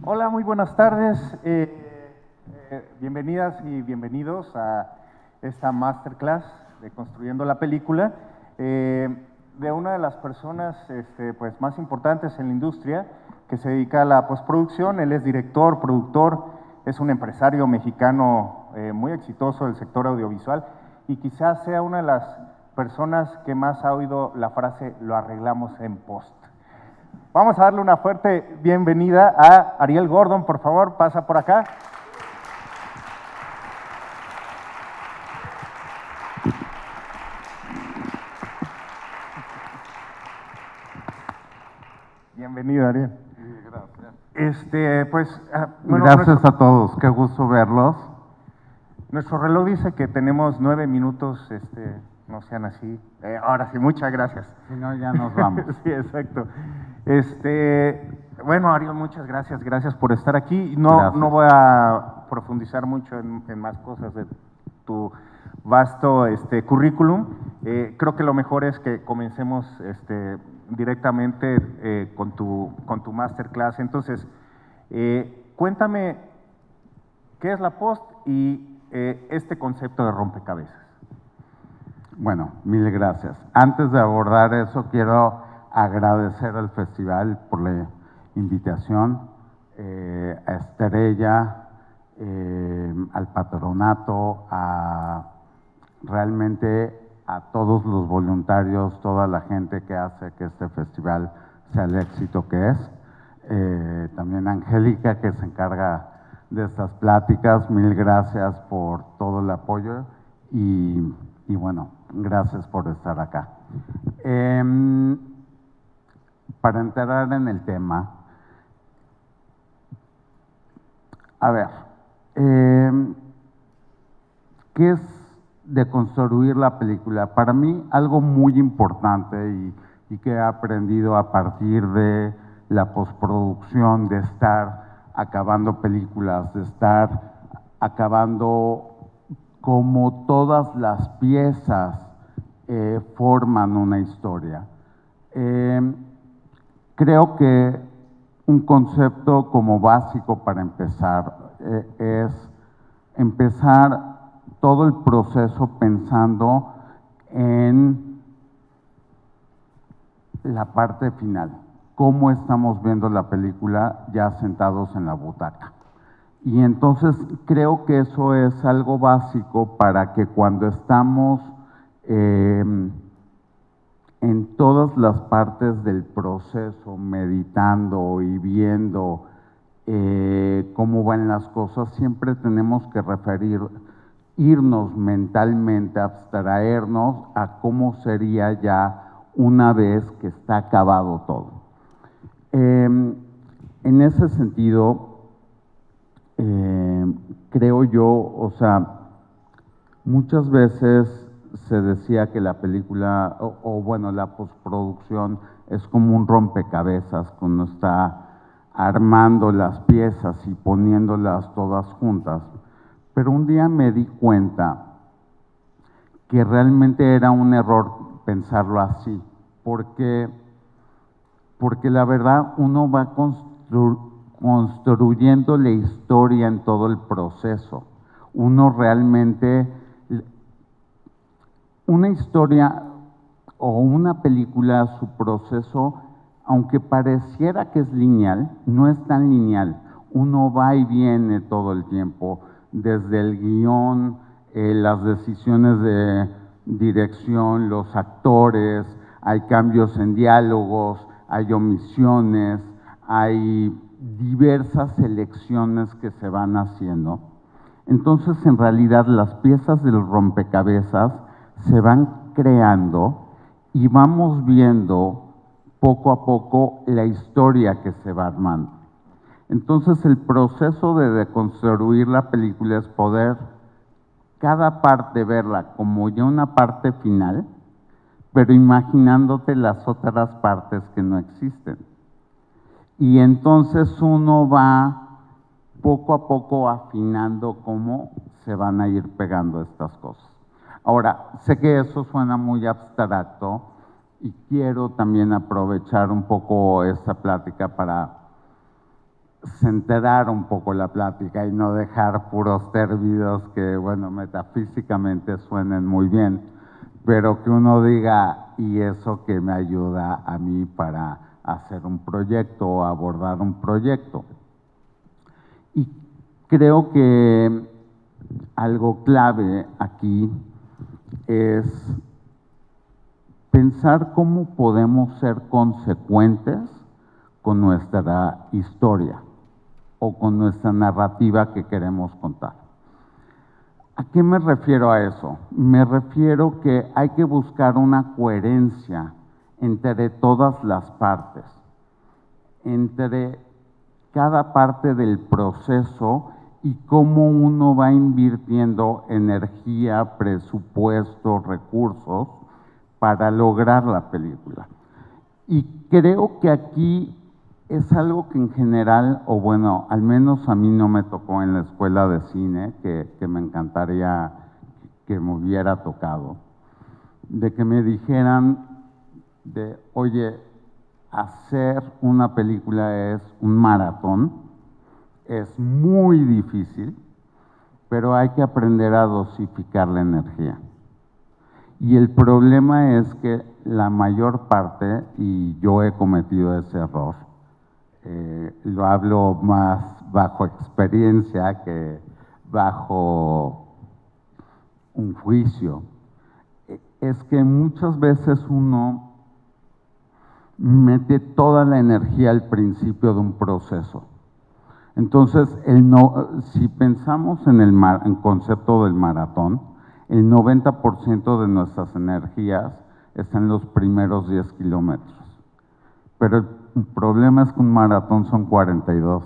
Hola, muy buenas tardes. Bienvenidas y bienvenidos a esta masterclass de Construyendo la Película de una de las personas pues, más importantes en la industria que se dedica a la postproducción. Él es director, productor, es un empresario mexicano muy exitoso del sector audiovisual y quizás sea una de las personas que más ha oído la frase "lo arreglamos en post". Vamos a darle una fuerte bienvenida a Ariel Gordon, por favor, pasa por acá. Bienvenido, Ariel. Sí, gracias. Bueno, gracias a todos, qué gusto verlos. Nuestro reloj dice que tenemos 9 minutos, no sean así. Ahora sí, muchas gracias. Si no, ya nos vamos. Sí, exacto. Bueno, Ariel, muchas gracias, gracias por estar aquí. Gracias. No voy a profundizar mucho en más cosas de tu vasto currículum. Creo que lo mejor es que comencemos directamente con tu masterclass. Entonces, cuéntame qué es la post y este concepto de rompecabezas. Bueno, mil gracias. Antes de abordar eso, quiero agradecer al festival por la invitación, a Estrella, al patronato, realmente a todos los voluntarios, toda la gente que hace que este festival sea el éxito que es. También a Angélica, que se encarga de estas pláticas, mil gracias por todo el apoyo y bueno, gracias por estar acá. Para entrar en el tema, a ver, ¿qué es de construir la película? Para mí, algo muy importante y que he aprendido a partir de la postproducción, de estar acabando películas, de estar acabando como todas las piezas forman una historia. Creo que un concepto como básico para empezar es empezar todo el proceso pensando en la parte final, cómo estamos viendo la película ya sentados en la butaca. Y entonces creo que eso es algo básico para que cuando estamos en todas las partes del proceso, meditando y viendo cómo van las cosas, siempre tenemos que irnos mentalmente, abstraernos a cómo sería ya una vez que está acabado todo. En ese sentido, creo yo, o sea, muchas veces se decía que la película, bueno, la postproducción es como un rompecabezas, cuando está armando las piezas y poniéndolas todas juntas. Pero un día me di cuenta que realmente era un error pensarlo así, porque la verdad uno va construyendo la historia en todo el proceso. Uno realmente, una historia o una película, su proceso, aunque pareciera que es lineal, no es tan lineal. Uno va y viene todo el tiempo, desde el guión, las decisiones de dirección, los actores, hay cambios en diálogos, hay omisiones, hay diversas elecciones que se van haciendo. Entonces, en realidad, las piezas del rompecabezas se van creando y vamos viendo poco a poco la historia que se va armando. Entonces, el proceso de deconstruir la película es poder cada parte verla como ya una parte final, pero imaginándote las otras partes que no existen. Y entonces uno va poco a poco afinando cómo se van a ir pegando estas cosas. Ahora, sé que eso suena muy abstracto y quiero también aprovechar un poco esta plática para centrar un poco la plática y no dejar puros términos que, bueno, metafísicamente suenen muy bien, pero que uno diga, y eso que me ayuda a mí para hacer un proyecto o abordar un proyecto. Y creo que algo clave aquí es pensar cómo podemos ser consecuentes con nuestra historia o con nuestra narrativa que queremos contar. ¿A qué me refiero a eso? Me refiero que hay que buscar una coherencia entre todas las partes, entre cada parte del proceso y cómo uno va invirtiendo energía, presupuesto, recursos para lograr la película. Y creo que aquí es algo que en general, o bueno, al menos a mí no me tocó en la escuela de cine, que me encantaría que me hubiera tocado, de que me dijeran de, oye, hacer una película es un maratón, es muy difícil, pero hay que aprender a dosificar la energía. Y el problema es que la mayor parte, y yo he cometido ese error, lo hablo más bajo experiencia que bajo un juicio, es que muchas veces uno mete toda la energía al principio de un proceso. Entonces, si pensamos en el concepto del maratón, el 90% de nuestras energías están en los primeros 10 kilómetros. Pero el problema es que un maratón son 42.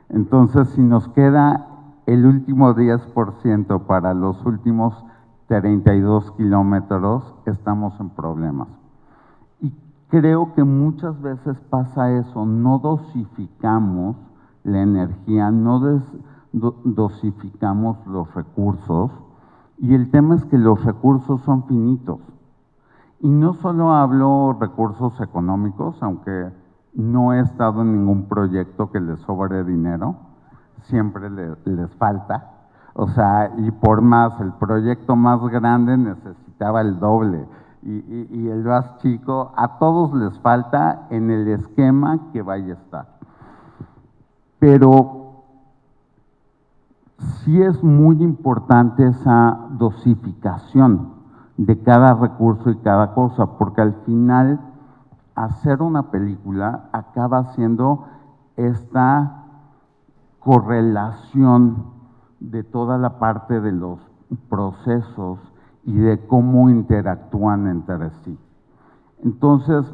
Entonces, si nos queda el último 10% para los últimos 32 kilómetros, estamos en problemas. Y creo que muchas veces pasa eso, no dosificamos la energía, no dosificamos los recursos, y el tema es que los recursos son finitos. Y no solo hablo recursos económicos, aunque no he estado en ningún proyecto que les sobre dinero, siempre les falta. O sea, y por más, el proyecto más grande necesitaba el doble. Y el más chico, a todos les falta en el esquema que vaya a estar. Pero sí es muy importante esa dosificación de cada recurso y cada cosa, porque al final hacer una película acaba siendo esta correlación de toda la parte de los procesos y de cómo interactúan entre sí. Entonces,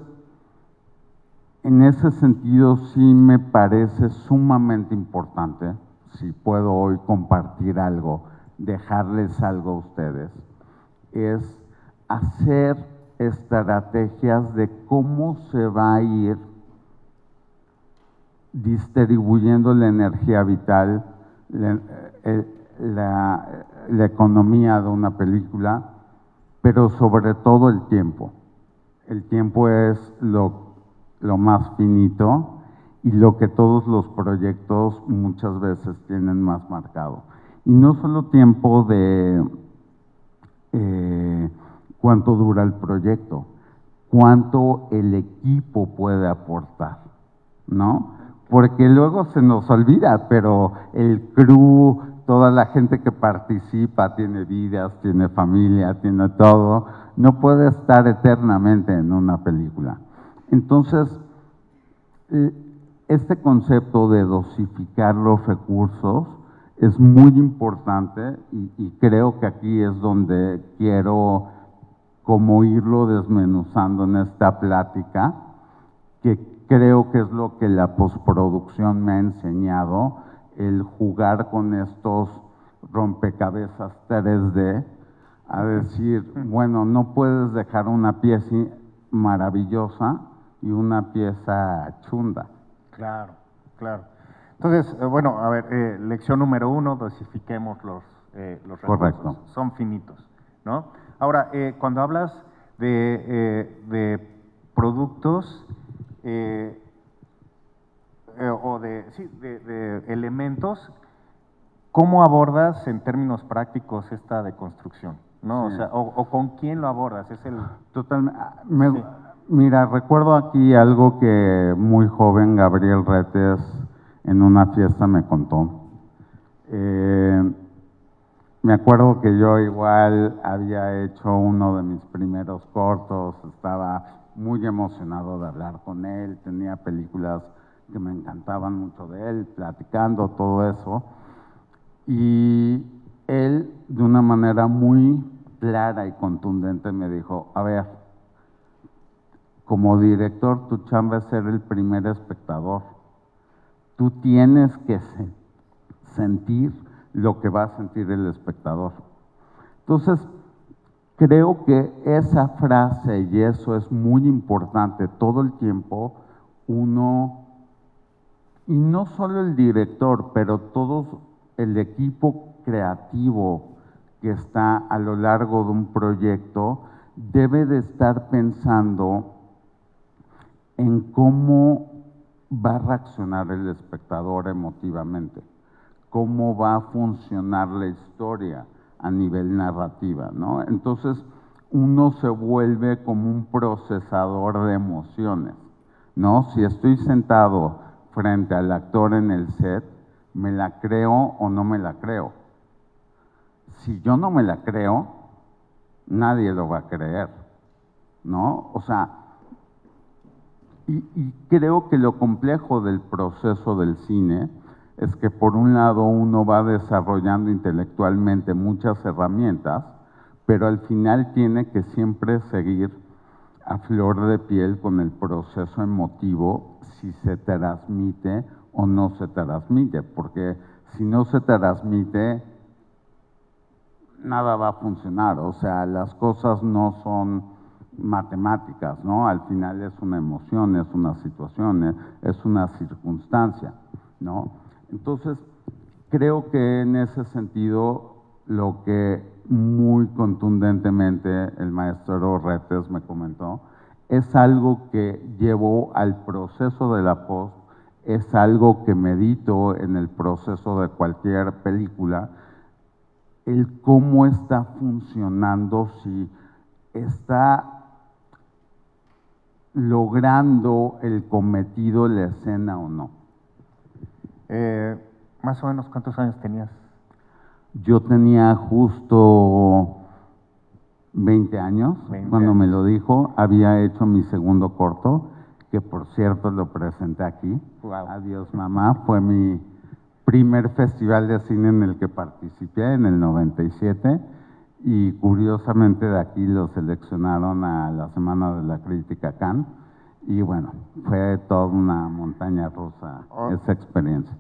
en ese sentido sí me parece sumamente importante, si puedo hoy compartir algo, dejarles algo a ustedes, es hacer estrategias de cómo se va a ir distribuyendo la energía vital, la economía de una película, pero sobre todo el tiempo. El tiempo es lo más finito y lo que todos los proyectos muchas veces tienen más marcado. Y no solo tiempo de cuánto dura el proyecto, cuánto el equipo puede aportar, ¿no? Porque luego se nos olvida, pero el crew, toda la gente que participa, tiene vidas, tiene familia, tiene todo, no puede estar eternamente en una película. Entonces, este concepto de dosificar los recursos es muy importante y creo que aquí es donde quiero como irlo desmenuzando en esta plática, que creo que es lo que la postproducción me ha enseñado, el jugar con estos rompecabezas 3D, a decir, bueno, no puedes dejar una pieza maravillosa y una pieza chunda. Claro, claro. Entonces, bueno, a ver, lección número 1, dosifiquemos los recursos. Correcto. Son finitos, ¿no? Ahora, cuando hablas de productos, o sí, de elementos, ¿cómo abordas en términos prácticos esta deconstrucción? ¿No? Sí. O sea, o con quién lo abordas, es el... Totalmente. Sí. Mira, recuerdo aquí algo que muy joven Gabriel Retes en una fiesta me contó. Me acuerdo que yo igual había hecho uno de mis primeros cortos, estaba muy emocionado de hablar con él, tenía películas que me encantaban mucho de él, platicando todo eso. Y él, de una manera muy clara y contundente, me dijo, a ver, como director, tu chamba es ser el primer espectador. Tú tienes que sentir lo que va a sentir el espectador. Entonces, creo que esa frase y eso es muy importante todo el tiempo, uno, y no solo el director, pero todo el equipo creativo que está a lo largo de un proyecto, debe de estar pensando en cómo va a reaccionar el espectador emotivamente, cómo va a funcionar la historia a nivel narrativa, ¿no? Entonces, uno se vuelve como un procesador de emociones, ¿no? Si estoy sentado frente al actor en el set, ¿me la creo o no me la creo? Si yo no me la creo, nadie lo va a creer, ¿no? O sea, y creo que lo complejo del proceso del cine es que por un lado uno va desarrollando intelectualmente muchas herramientas, pero al final tiene que siempre seguir a flor de piel con el proceso emotivo si se transmite o no se transmite, porque si no se transmite, nada va a funcionar, o sea, las cosas no son matemáticas, ¿no? Al final es una emoción, es una situación, es una circunstancia, ¿no? Entonces, creo que en ese sentido, lo que muy contundentemente el maestro Retes me comentó, es algo que llevó al proceso de la post, es algo que medito en el proceso de cualquier película, el cómo está funcionando, si está logrando el cometido la escena o no. Más o menos, ¿cuántos años tenías? Yo tenía justo 20 años 20 cuando años. me lo dijo, había hecho mi segundo corto, que por cierto lo presenté aquí. Wow. Adiós Mamá, fue mi primer festival de cine en el que participé en el 97 y curiosamente de aquí lo seleccionaron a la Semana de la Crítica Cannes y bueno, fue toda una montaña rusa esa experiencia.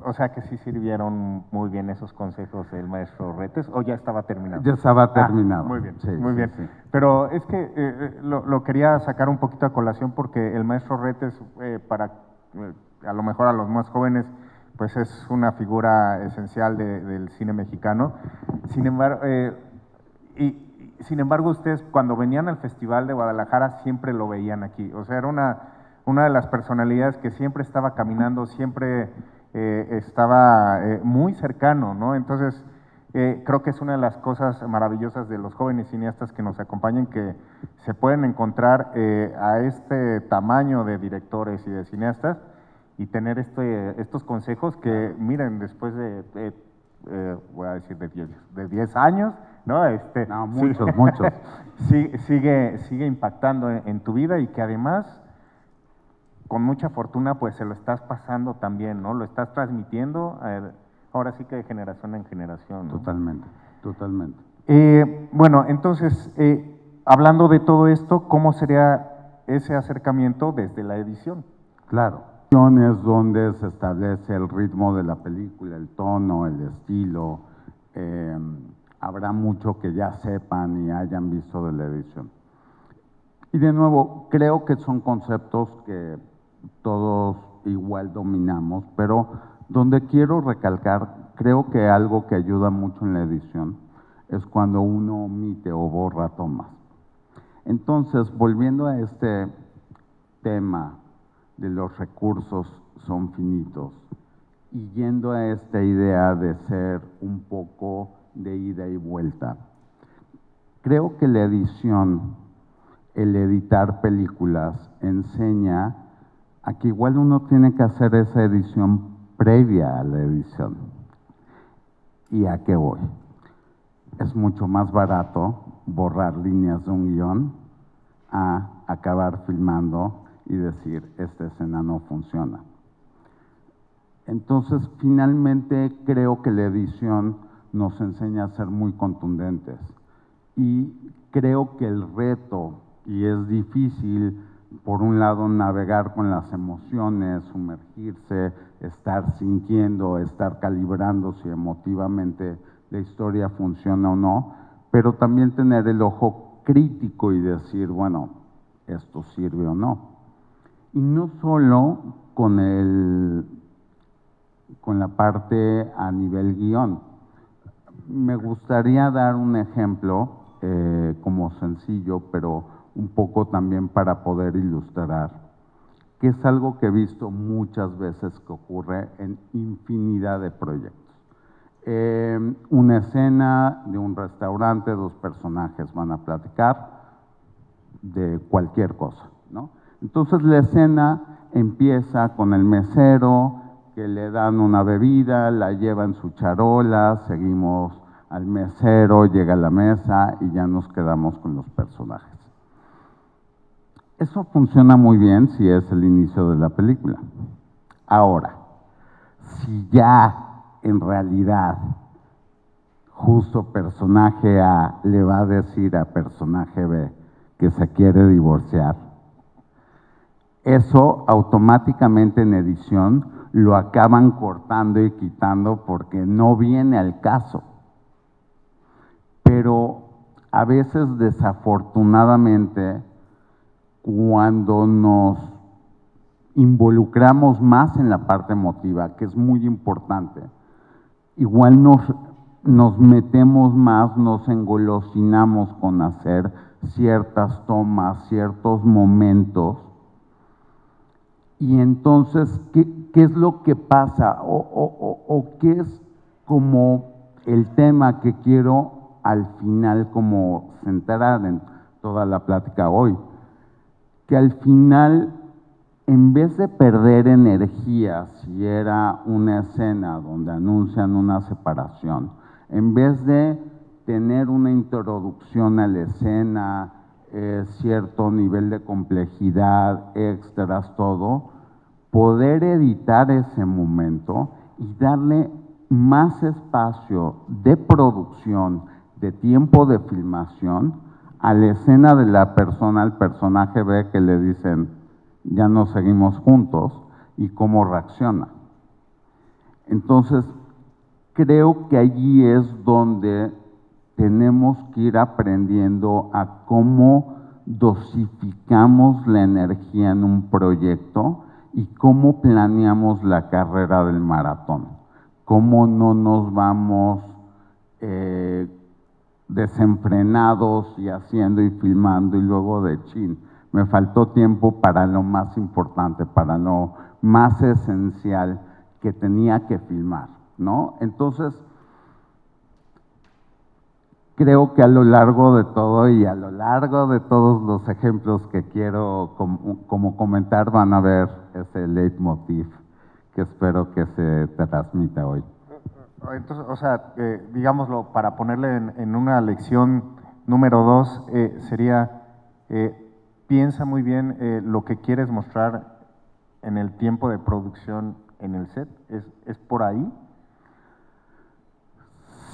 O sea que sí sirvieron muy bien esos consejos del maestro Retes, o ya estaba terminado. Ya estaba terminado. Muy bien, sí, muy sí, bien. sí. Pero es que lo quería sacar un poquito a colación porque el maestro Retes, para a lo mejor a los más jóvenes, pues es una figura esencial del cine mexicano. Sin embargo, sin embargo, ustedes cuando venían al Festival de Guadalajara siempre lo veían aquí. O sea, era una de las personalidades que siempre estaba caminando, siempre estaba muy cercano, ¿no? Entonces, creo que es una de las cosas maravillosas de los jóvenes cineastas que nos acompañan, que se pueden encontrar a este tamaño de directores y de cineastas y tener estos consejos que, miren, después voy a decir de 10 años, ¿no? No, muchos, muchos. Sigue impactando en tu vida y que además con mucha fortuna, pues se lo estás pasando también, ¿no? Lo estás transmitiendo, ahora sí que de generación en generación, ¿no? Totalmente, totalmente. Bueno, entonces, hablando de todo esto, ¿cómo sería ese acercamiento desde la edición? Claro. Es donde se establece el ritmo de la película, el tono, el estilo. Habrá mucho que ya sepan y hayan visto de la edición. Y de nuevo, creo que son conceptos que todos igual dominamos, pero donde quiero recalcar, creo que algo que ayuda mucho en la edición es cuando uno omite o borra tomas. Entonces, volviendo a este tema de los recursos, son finitos. Y yendo a esta idea de ser un poco de ida y vuelta, creo que la edición, el editar películas, enseña a que igual uno tiene que hacer esa edición previa a la edición. ¿Y a qué voy? Es mucho más barato borrar líneas de un guión a acabar filmando y decir, esta escena no funciona. Entonces, finalmente, creo que la edición nos enseña a ser muy contundentes. Y creo que el reto, y es difícil, por un lado, navegar con las emociones, sumergirse, estar sintiendo, estar calibrando si emotivamente la historia funciona o no, pero también tener el ojo crítico y decir, bueno, esto sirve o no. Y no solo con la parte a nivel guión. Me gustaría dar un ejemplo como sencillo, pero un poco también para poder ilustrar, que es algo que he visto muchas veces que ocurre en infinidad de proyectos. Una escena de un restaurante, dos personajes van a platicar de cualquier cosa, ¿no? Entonces la escena empieza con el mesero que le dan una bebida, la lleva en su charola, seguimos al mesero, llega a la mesa y ya nos quedamos con los personajes. Eso funciona muy bien si es el inicio de la película. Ahora, si ya en realidad justo personaje A le va a decir a personaje B que se quiere divorciar, eso automáticamente en edición lo acaban cortando y quitando porque no viene al caso. Pero a veces desafortunadamente cuando nos involucramos más en la parte emotiva, que es muy importante, igual nos metemos más, nos engolosinamos con hacer ciertas tomas, ciertos momentos. Y entonces, ¿qué es lo que pasa? ¿O qué es como el tema que quiero al final como centrar en toda la plática hoy? Que al final, en vez de perder energía, si era una escena donde anuncian una separación, en vez de tener una introducción a la escena, cierto nivel de complejidad, extras, todo, poder editar ese momento y darle más espacio de producción, de tiempo de filmación, a la escena de la persona, al personaje B que le dicen, ya no seguimos juntos, y cómo reacciona. Entonces, creo que allí es donde tenemos que ir aprendiendo a cómo dosificamos la energía en un proyecto y cómo planeamos la carrera del maratón. Cómo no nos vamos desenfrenados y haciendo y filmando y luego de chin. Me faltó tiempo para lo más importante, para lo más esencial que tenía que filmar, ¿no? Entonces, creo que a lo largo de todo y a lo largo de todos los ejemplos que quiero como comentar van a ver ese leitmotiv que espero que se transmita hoy. Entonces, o sea, digámoslo, para ponerle en una lección número 2, sería, piensa muy bien lo que quieres mostrar en el tiempo de producción en el set. ¿Es por ahí?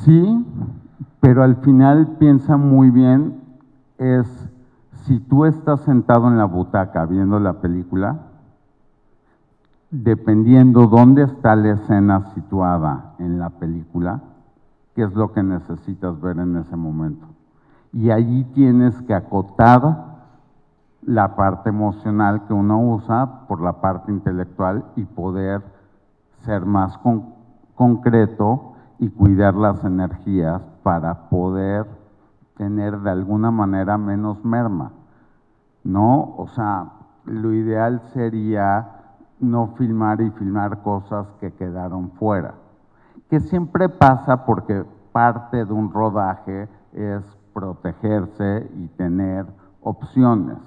Sí, pero al final piensa muy bien, es si tú estás sentado en la butaca viendo la película, dependiendo dónde está la escena situada en la película, qué es lo que necesitas ver en ese momento. Y allí tienes que acotar la parte emocional que uno usa por la parte intelectual y poder ser más concreto y cuidar las energías para poder tener de alguna manera menos merma, ¿no? O sea, lo ideal sería no filmar y filmar cosas que quedaron fuera, que siempre pasa porque parte de un rodaje es protegerse y tener opciones,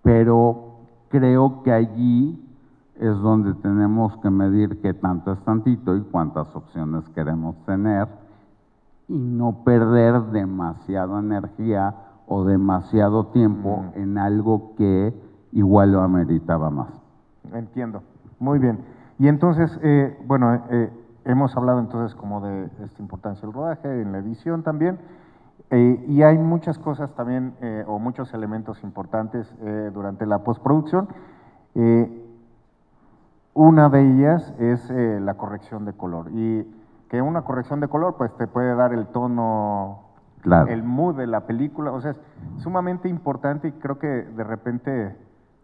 pero creo que allí es donde tenemos que medir qué tanto es tantito y cuántas opciones queremos tener y no perder demasiada energía o demasiado tiempo en algo que igual lo ameritaba más. Entiendo, muy bien. Y entonces, bueno, hemos hablado entonces como de esta importancia del rodaje, en la edición también, y hay muchas cosas también, o muchos elementos importantes durante la postproducción. Una de ellas es la corrección de color, y que una corrección de color pues te puede dar el tono, Claro. el mood de la película, o sea, es sumamente importante y creo que de repente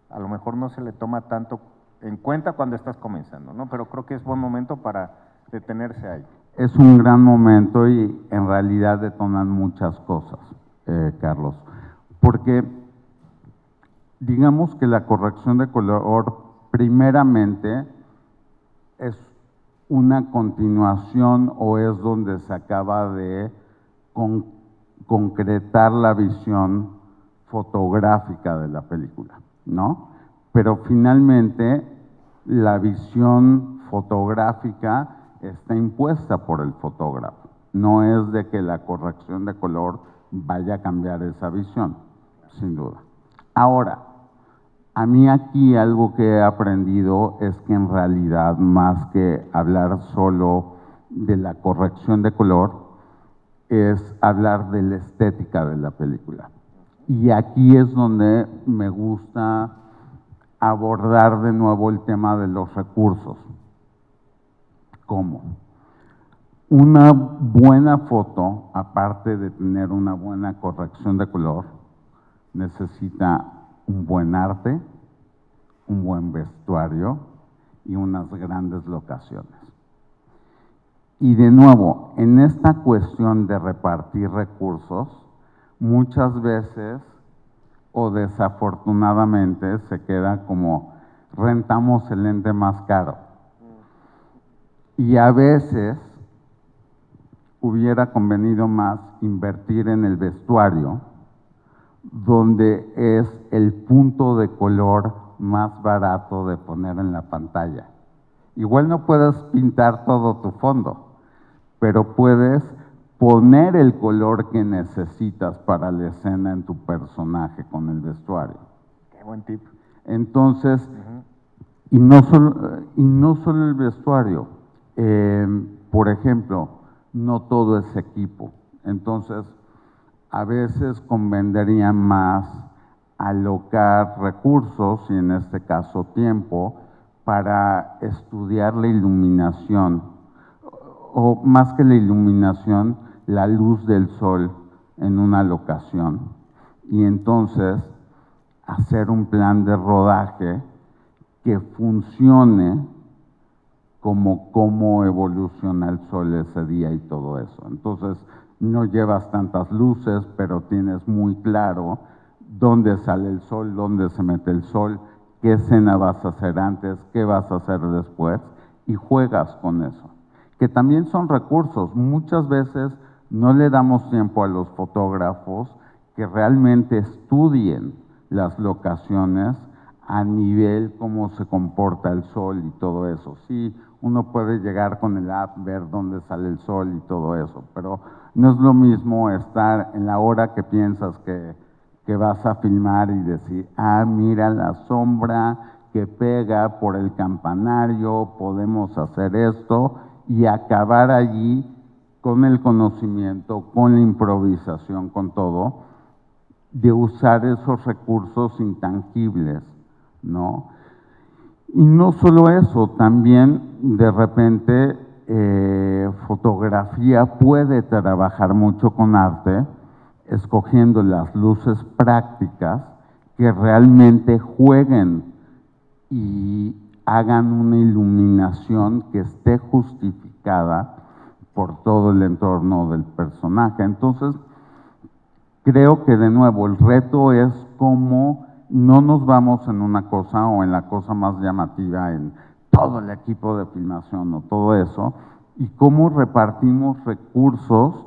a lo mejor no se le toma tanto en cuenta cuando estás comenzando, ¿no? Pero creo que es buen momento para detenerse ahí. Es un gran momento y en realidad detonan muchas cosas, Carlos, porque digamos que la corrección de color primeramente es una continuación o es donde se acaba de concretar la visión fotográfica de la película, ¿no? Pero finalmente la visión fotográfica está impuesta por el fotógrafo. No es de que la corrección de color vaya a cambiar esa visión, sin duda. Ahora, a mí aquí algo que he aprendido es que en realidad más que hablar solo de la corrección de color, es hablar de la estética de la película. Y aquí es donde me gusta abordar de nuevo el tema de los recursos. ¿Cómo? Una buena foto, aparte de tener una buena corrección de color, necesita un buen arte, un buen vestuario y unas grandes locaciones. Y de nuevo, en esta cuestión de repartir recursos, muchas veces o desafortunadamente se queda como rentamos el lente más caro. Y a veces hubiera convenido más invertir en el vestuario, donde es el punto de color más barato de poner en la pantalla. Igual no puedes pintar todo tu fondo, pero puedes poner el color que necesitas para la escena en tu personaje con el vestuario. Qué buen tip. Entonces, y no solo el vestuario, por ejemplo, no todo es equipo. Entonces, a veces convendría más alocar recursos, y en este caso tiempo, para estudiar la iluminación, o más que la iluminación, la luz del sol en una locación. Y entonces hacer un plan de rodaje que funcione como cómo evoluciona el sol ese día y todo eso. Entonces, no llevas tantas luces, pero tienes muy claro dónde sale el sol, dónde se mete el sol, qué escena vas a hacer antes, qué vas a hacer después, y juegas con eso. Que también son recursos. Muchas veces no le damos tiempo a los fotógrafos que realmente estudien las locaciones a nivel cómo se comporta el sol y todo eso. Sí, uno puede llegar con el app, ver dónde sale el sol y todo eso, pero no es lo mismo estar en la hora que piensas que vas a filmar y decir, ah, mira la sombra que pega por el campanario, podemos hacer esto, y acabar allí con el conocimiento, con la improvisación, con todo, de usar esos recursos intangibles, ¿no? Y no solo eso, también de repente fotografía puede trabajar mucho con arte, escogiendo las luces prácticas que realmente jueguen y hagan una iluminación que esté justificada por todo el entorno del personaje. Entonces, creo que de nuevo el reto es cómo no nos vamos en una cosa o en la cosa más llamativa, en todo el equipo de filmación o todo eso, y cómo repartimos recursos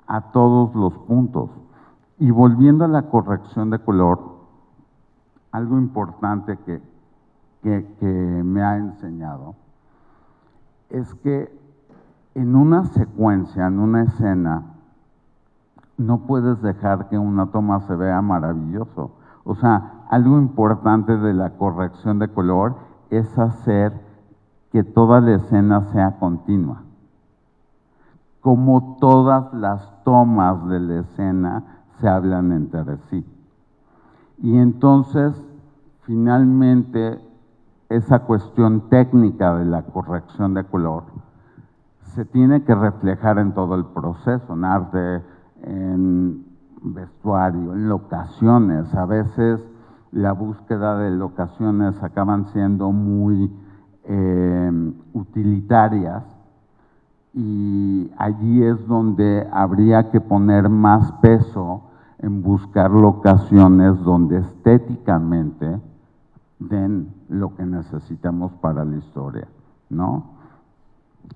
a todos los puntos. Y volviendo a la corrección de color, algo importante que me ha enseñado es que en una secuencia, en una escena, no puedes dejar que una toma se vea maravilloso. O sea, algo importante de la corrección de color es hacer que toda la escena sea continua. Como todas las tomas de la escena se hablan entre sí. Y entonces, finalmente, esa cuestión técnica de la corrección de color se tiene que reflejar en todo el proceso, en arte, en vestuario, en locaciones. A veces la búsqueda de locaciones acaban siendo muy utilitarias y allí es donde habría que poner más peso en buscar locaciones donde estéticamente den lo que necesitamos para la historia, ¿no?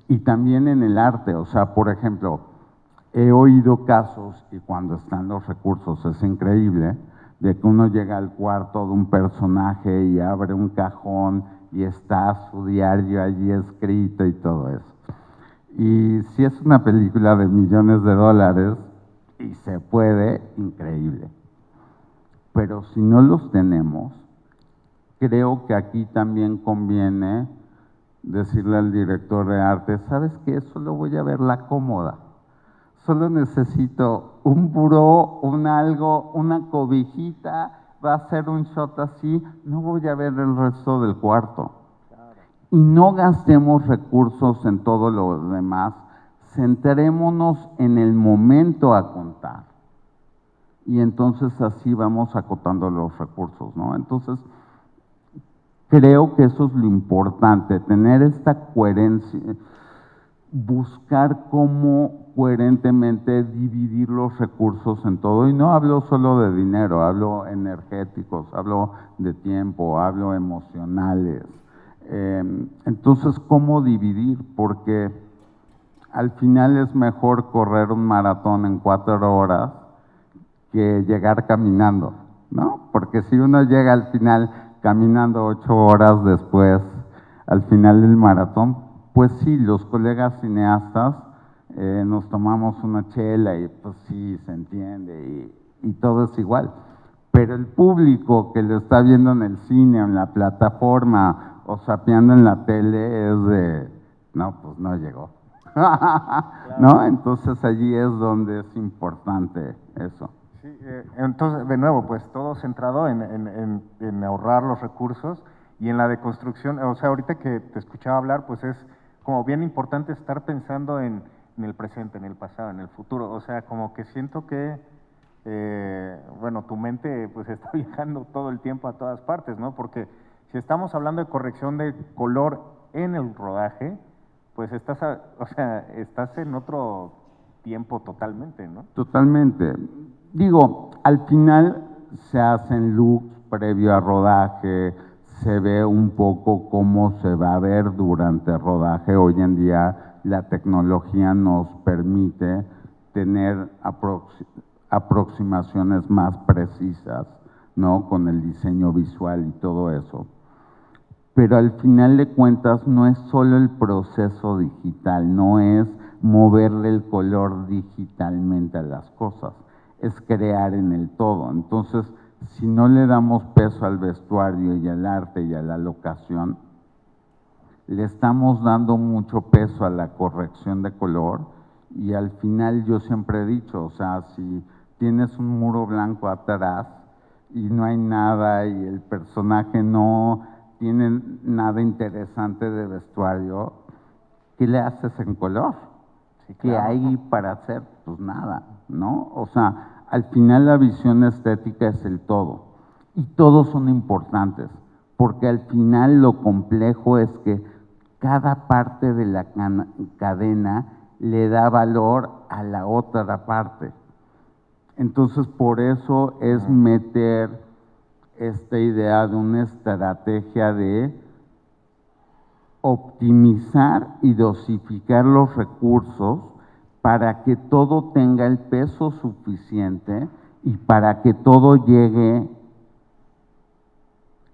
Y también en el arte, o sea, por ejemplo, he oído casos, y cuando están los recursos es increíble, de que uno llega al cuarto de un personaje y abre un cajón y está su diario allí escrito y todo eso. Y si es una película de millones de dólares y se puede, increíble. Pero si no los tenemos, creo que aquí también conviene decirle al director de arte, ¿sabes qué? Solo voy a ver la cómoda. Solo necesito un buró, un algo, una cobijita, va a ser un shot así, no voy a ver el resto del cuarto. Y no gastemos recursos en todo lo demás, centrémonos en el momento a contar. Y entonces así vamos acotando los recursos, ¿no? Entonces, creo que eso es lo importante, tener esta coherencia, buscar cómo coherentemente dividir los recursos en todo. Y no hablo solo de dinero, hablo energéticos, hablo de tiempo, hablo emocionales. Entonces, ¿cómo dividir? Porque al final es mejor correr un maratón en 4 horas que llegar caminando, ¿no? Porque si uno llega al final caminando 8 horas después, al final del maratón, pues sí, los colegas cineastas nos tomamos una chela y pues sí, se entiende y todo es igual. Pero el público que lo está viendo en el cine, en la plataforma o zapeando en la tele es de, no, pues no llegó. ¿No? Entonces allí es donde es importante eso. Sí, entonces, de nuevo, pues todo centrado en ahorrar los recursos y en la deconstrucción. O sea, ahorita que te escuchaba hablar, pues es como bien importante estar pensando en el presente, en el pasado, en el futuro. O sea, como que siento que, bueno, tu mente pues está viajando todo el tiempo a todas partes, ¿no? Porque si estamos hablando de corrección de color en el rodaje, pues o sea, estás en otro tiempo totalmente, ¿no? Totalmente. Digo, al final se hacen looks previo a rodaje, se ve un poco cómo se va a ver durante el rodaje. Hoy en día la tecnología nos permite tener aproximaciones más precisas, ¿no? Con el diseño visual y todo eso. Pero al final de cuentas no es solo el proceso digital, no es moverle el color digitalmente a las cosas, es crear en el todo. Entonces, si no le damos peso al vestuario y al arte y a la locación, le estamos dando mucho peso a la corrección de color y al final yo siempre he dicho, o sea, si tienes un muro blanco atrás y no hay nada y el personaje no tiene nada interesante de vestuario, ¿qué le haces en color? Sí, claro. ¿Qué hay para hacer? Pues nada, ¿no? O sea, al final la visión estética es el todo y todos son importantes, porque al final lo complejo es que cada parte de la cadena le da valor a la otra parte. Entonces, por eso es meter esta idea de una estrategia de optimizar y dosificar los recursos para que todo tenga el peso suficiente y para que todo llegue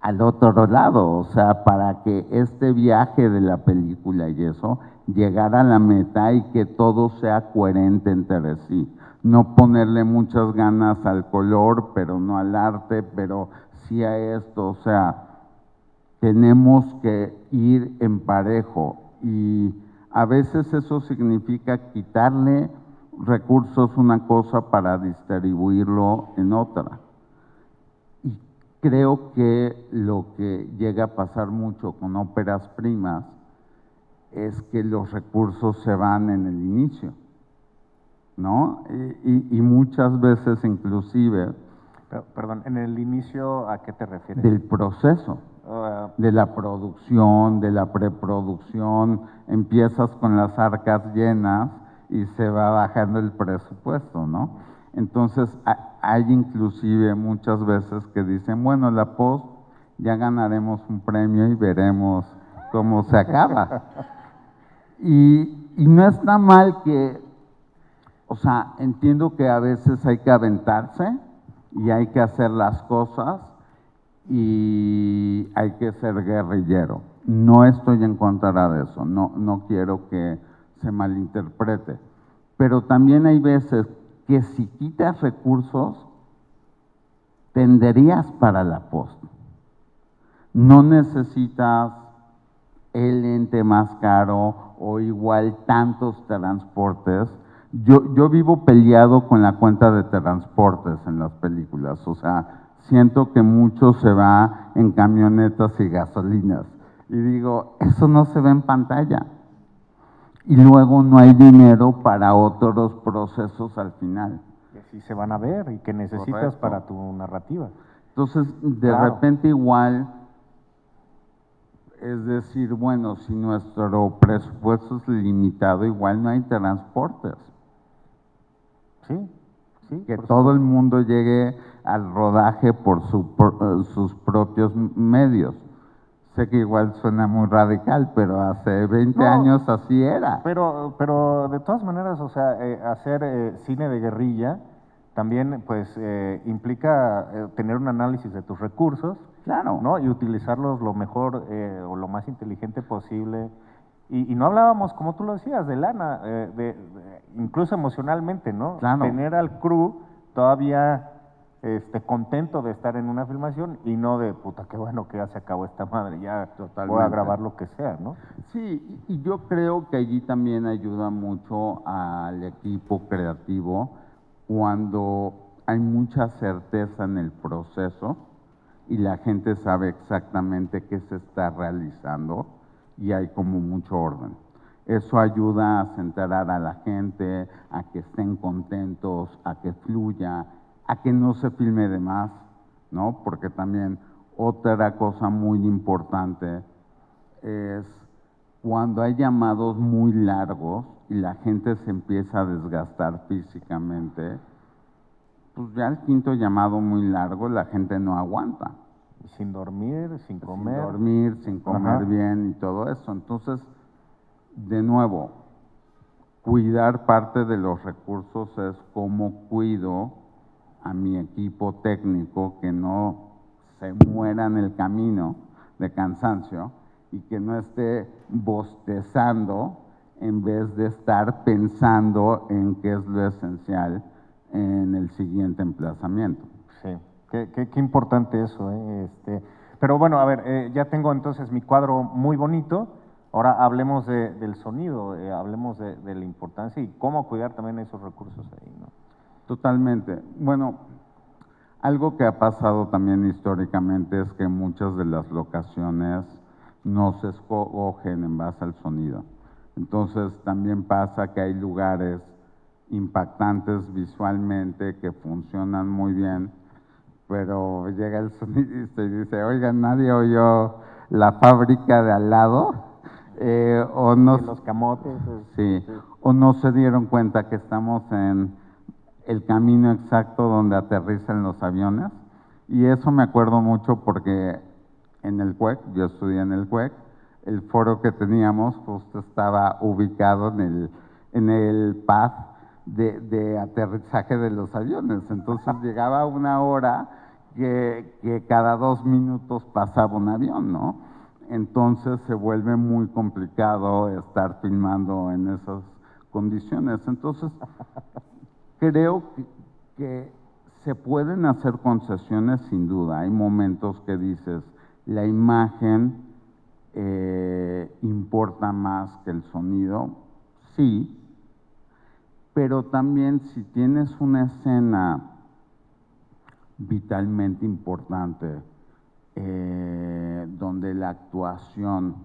al otro lado, o sea, para que este viaje de la película y eso llegara a la meta y que todo sea coherente entre sí. No ponerle muchas ganas al color, pero no al arte, pero sí a esto, o sea, tenemos que ir en parejo y a veces eso significa quitarle recursos a una cosa para distribuirlo en otra. Y creo que lo que llega a pasar mucho con óperas primas es que los recursos se van en el inicio, ¿no? Y muchas veces inclusive Perdón, ¿en el inicio a qué te refieres? del proceso, de la producción, de la preproducción, empiezas con las arcas llenas y se va bajando el presupuesto, ¿no? Entonces, hay inclusive muchas veces que dicen, bueno, la post ya ganaremos un premio y veremos cómo se acaba. Y no está mal que, o sea, entiendo que a veces hay que aventarse y hay que hacer las cosas y hay que ser guerrillero. No estoy en contra de eso, no quiero que se malinterprete, pero también hay veces que si quitas recursos, tenderías para la post. No necesitas el ente más caro o igual tantos transportes. Yo vivo peleado con la cuenta de transportes en las películas, o sea, siento que mucho se va en camionetas y gasolinas. Y digo, eso no se ve en pantalla. Y luego no hay dinero para otros procesos al final. Que sí se van a ver y que necesitas Correcto. para tu narrativa. Entonces, de Claro. repente igual, es decir, bueno, si nuestro presupuesto es limitado, igual no hay transportes. Sí, sí. Que por todo el supuesto. mundo llegue al rodaje por sus propios medios. Sé que igual suena muy radical, pero hace 20 No, años así era. Pero de todas maneras, o sea, hacer cine de guerrilla también pues implica tener un análisis de tus recursos, Claro. ¿no? Y utilizarlos lo mejor o lo más inteligente posible. Y no hablábamos, como tú lo decías, de lana, incluso emocionalmente, ¿no? Claro. Tener al crew todavía contento de estar en una filmación y no de, puta, qué bueno que ya se acabó esta madre, ya voy a Totalmente. grabar lo que sea, ¿no? Sí, y yo creo que allí también ayuda mucho al equipo creativo cuando hay mucha certeza en el proceso y la gente sabe exactamente qué se está realizando y hay como mucho orden. Eso ayuda a centrar a la gente, a que estén contentos, a que fluya, a que no se filme de más, ¿no? Porque también otra cosa muy importante es cuando hay llamados muy largos y la gente se empieza a desgastar físicamente, pues ya el quinto llamado muy largo la gente no aguanta. Sin dormir, sin comer. Sin dormir, sin comer Ajá. bien y todo eso. Entonces, de nuevo, cuidar parte de los recursos es cómo cuido a mi equipo técnico que no se muera en el camino de cansancio y que no esté bostezando en vez de estar pensando en qué es lo esencial en el siguiente emplazamiento. Sí, qué importante eso, ¿eh? Pero bueno, a ver, ya tengo entonces mi cuadro muy bonito. Ahora hablemos del sonido, hablemos de la importancia y cómo cuidar también esos recursos ahí, ¿no? Totalmente. Bueno, algo que ha pasado también históricamente es que muchas de las locaciones no se escogen en base al sonido. Entonces también pasa que hay lugares impactantes visualmente que funcionan muy bien, pero llega el sonidista y dice, oigan, nadie oyó la fábrica de al lado, o no, Y los camotes. sí, o no se dieron cuenta que estamos en el camino exacto donde aterrizan los aviones Y eso me acuerdo mucho porque en el CUEC, yo estudié en el CUEC, el foro que teníamos justo estaba ubicado en el pad de aterrizaje de los aviones. Entonces llegaba una hora que cada 2 minutos pasaba un avión, ¿no? Entonces se vuelve muy complicado estar filmando en esas condiciones. Entonces, creo que se pueden hacer concesiones sin duda. Hay momentos que dices, la imagen importa más que el sonido, sí, pero también si tienes una escena vitalmente importante, donde la actuación,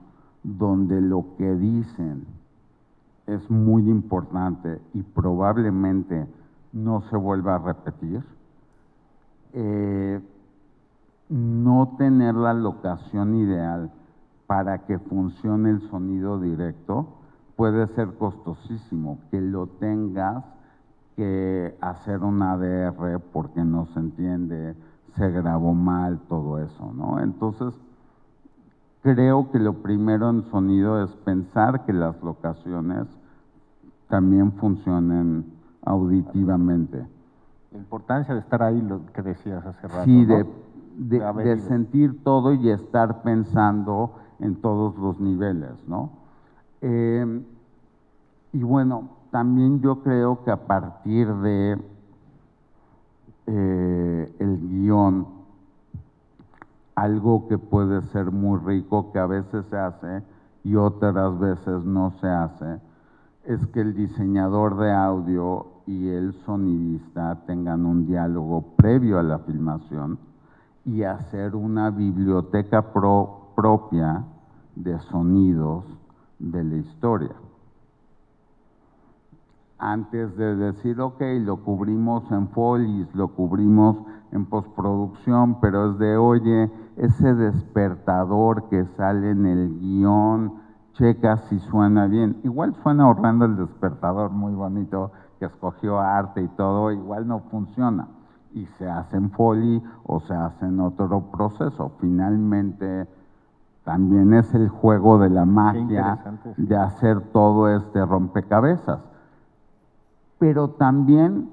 donde lo que dicen es muy importante y probablemente no se vuelva a repetir, no tener la locación ideal para que funcione el sonido directo puede ser costosísimo, que lo tengas que hacer un ADR porque no se entiende, se grabó mal, todo eso, ¿no? Entonces, creo que lo primero en sonido es pensar que las locaciones también funcionen auditivamente. La importancia de estar ahí, lo que decías hace rato, Sí, ¿no? de sentir todo y estar pensando en todos los niveles, ¿no? Y bueno, también yo creo que a partir de el guión, algo que puede ser muy rico, que a veces se hace y otras veces no se hace, es que el diseñador de audio y el sonidista tengan un diálogo previo a la filmación y hacer una biblioteca propia de sonidos de la historia. Antes de decir, ok, lo cubrimos en Folies, lo cubrimos en postproducción, pero es de, oye, ese despertador que sale en el guión, checa si suena bien. Igual suena Orlando el despertador, muy bonito, que escogió arte y todo, igual no funciona. Y se hace en Foley o se hace en otro proceso. Finalmente, también es el juego de la magia sí, de hacer todo este rompecabezas. Pero también,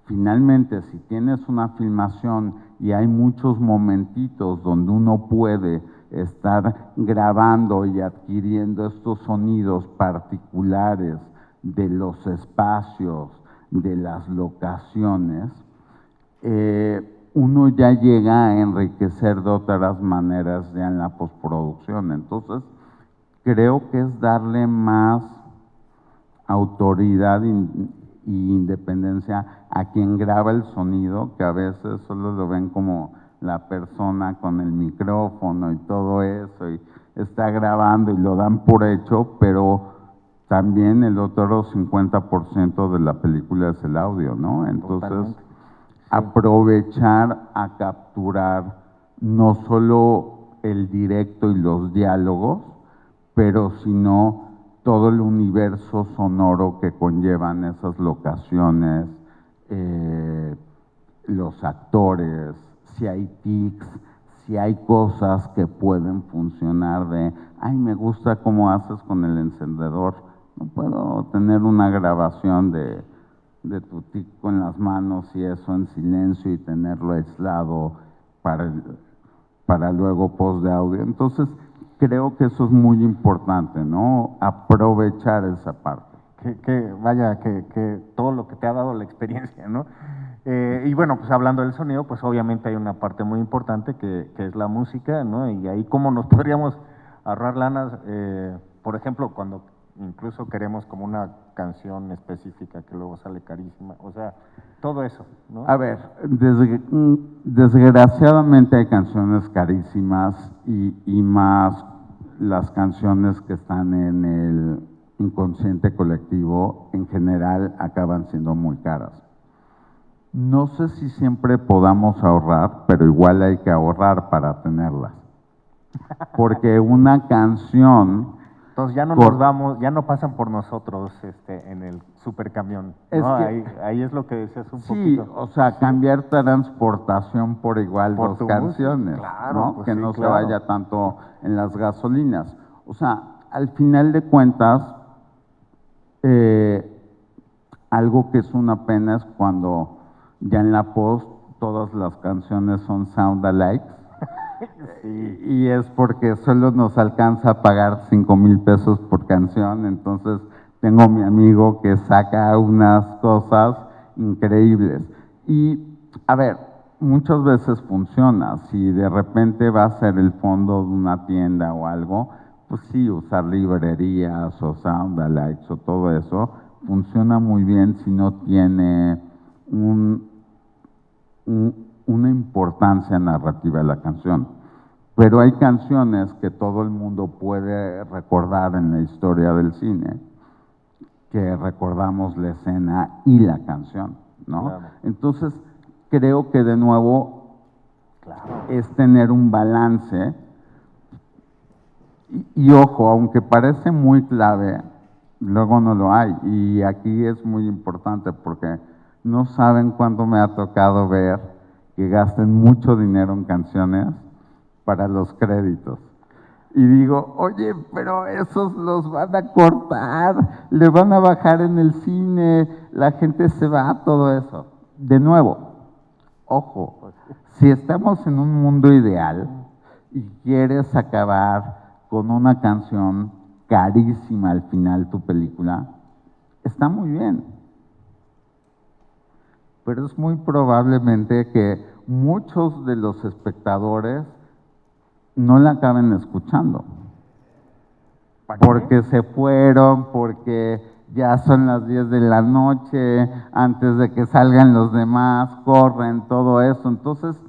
finalmente, si tienes una filmación y hay muchos momentitos donde uno puede estar grabando y adquiriendo estos sonidos particulares de los espacios, de las locaciones, uno ya llega a enriquecer de otras maneras ya en la postproducción. Entonces, creo que es darle más autoridad y independencia a quien graba el sonido, que a veces solo lo ven como la persona con el micrófono y todo eso, y está grabando y lo dan por hecho, pero también el otro 50% de la película es el audio, ¿no? Entonces, aprovechar a capturar no solo el directo y los diálogos, pero sino todo el universo sonoro que conllevan esas locaciones, los actores, si hay tics, si hay cosas que pueden funcionar de, ay, me gusta cómo haces con el encendedor, no puedo tener una grabación de tu tic con las manos y eso en silencio y tenerlo aislado para luego post de audio. Entonces, creo que eso es muy importante, ¿no? Aprovechar esa parte. Que todo lo que te ha dado la experiencia, ¿no? Y bueno, pues hablando del sonido, pues obviamente hay una parte muy importante que es la música, ¿no? Y ahí cómo nos podríamos ahorrar lanas, por ejemplo, cuando incluso queremos como una canción específica que luego sale carísima, o sea, todo eso, ¿no? A ver, desgraciadamente hay canciones carísimas y más las canciones que están en el inconsciente colectivo en general acaban siendo muy caras. No sé si siempre podamos ahorrar, pero igual hay que ahorrar para tenerlas. Porque una canción Entonces ya no Por- nos vamos, ya no pasan por nosotros en el supercamión, Es ¿no? que- Ahí es lo que decías un Sí, poquito. o sea, cambiar transportación por igual Por dos tu música, canciones, claro, ¿no? pues Que sí, no se claro. vaya tanto en las gasolinas. O sea, al final de cuentas, eh, algo que es una pena es cuando ya en la post todas las canciones son sound alike. Y es porque solo nos alcanza a pagar 5,000 pesos por canción, entonces tengo mi amigo que saca unas cosas increíbles. Y, a ver, muchas veces funciona, si de repente va a ser el fondo de una tienda o algo, pues sí, usar librerías o sound alikes o todo eso, funciona muy bien si no tiene una importancia narrativa de la canción. Pero hay canciones que todo el mundo puede recordar en la historia del cine, que recordamos la escena y la canción, ¿no? Claro. Entonces, creo que de nuevo Claro. es tener un balance. Y ojo, aunque parece muy clave, luego no lo hay. Y aquí es muy importante porque no saben cuánto me ha tocado ver que gasten mucho dinero en canciones para los créditos. Y digo, oye, pero esos los van a cortar, le van a bajar en el cine, la gente se va, todo eso. De nuevo, ojo, si estamos en un mundo ideal y quieres acabar con una canción carísima al final tu película, está muy bien. Pero es muy probablemente que muchos de los espectadores no la acaben escuchando. Porque se fueron, porque ya son las 10 de la noche, antes de que salgan los demás, corren, todo eso. Entonces,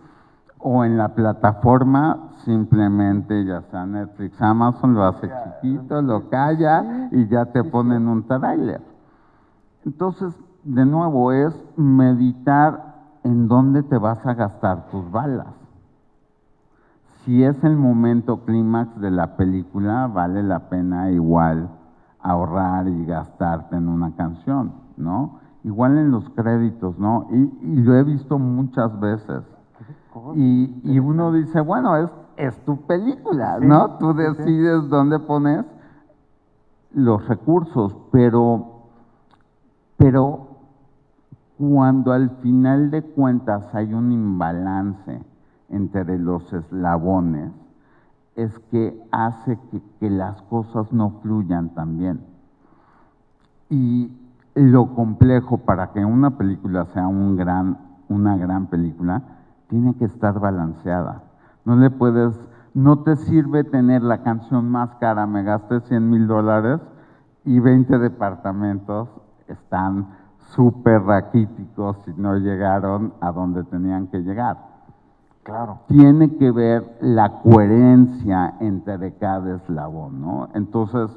o en la plataforma, simplemente, ya sea Netflix, Amazon, lo hace chiquito, lo calla y ya te ponen un tráiler. Entonces, de nuevo, es meditar en dónde te vas a gastar tus balas. Si es el momento clímax de la película, vale la pena igual ahorrar y gastarte en una canción, ¿no? Igual en los créditos, ¿no? Y lo he visto muchas veces. Y uno dice, bueno, es tu película, Sí, ¿no? Tú sí, sí. decides dónde pones los recursos, pero cuando al final de cuentas hay un imbalance entre los eslabones, es que hace que las cosas no fluyan tan bien. Y lo complejo para que una película sea una gran película, tiene que estar balanceada. No te sirve tener la canción más cara, me gasté $100,000 y 20 departamentos están súper raquíticos y no llegaron a donde tenían que llegar. Claro. Tiene que ver la coherencia entre cada eslabón, ¿no? Entonces,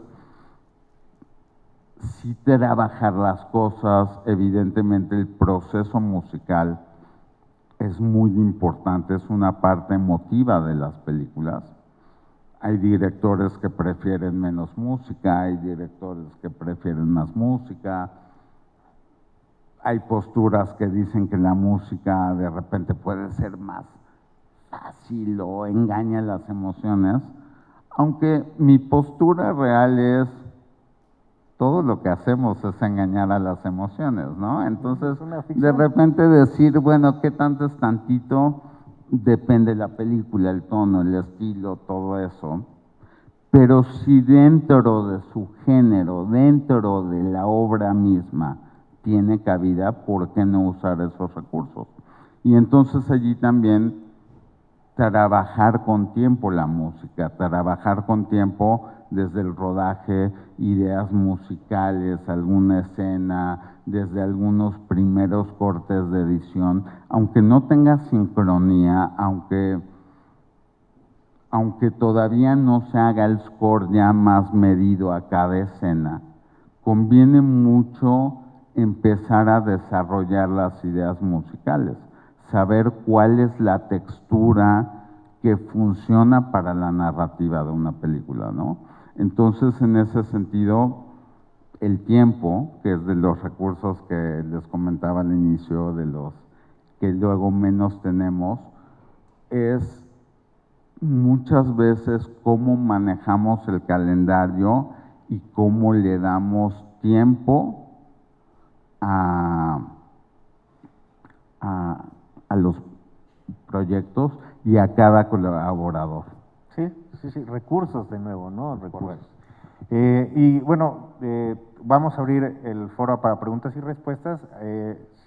sí trabajar las cosas, evidentemente el proceso musical es muy importante, es una parte emotiva de las películas. Hay directores que prefieren menos música, hay directores que prefieren más música. Hay posturas que dicen que la música de repente puede ser más fácil o engaña las emociones, aunque mi postura real es todo lo que hacemos es engañar a las emociones, ¿no? Entonces, Es una ficción. de repente decir, bueno, ¿qué tanto es tantito? Depende de la película, el tono, el estilo, todo eso. Pero si dentro de su género, dentro de la obra misma, tiene cabida, ¿por qué no usar esos recursos? Y entonces allí también trabajar con tiempo la música, trabajar con tiempo desde el rodaje, ideas musicales, alguna escena, desde algunos primeros cortes de edición, aunque no tenga sincronía, aunque todavía no se haga el score ya más medido a cada escena, conviene mucho empezar a desarrollar las ideas musicales, saber cuál es la textura que funciona para la narrativa de una película, ¿no? Entonces, en ese sentido, el tiempo, que es de los recursos que les comentaba al inicio, de los que luego menos tenemos, es muchas veces cómo manejamos el calendario y cómo le damos tiempo a, a los proyectos y a cada colaborador. Sí, sí, sí, recursos de nuevo, ¿no? Recursos. Y bueno, vamos a abrir el foro para preguntas y respuestas.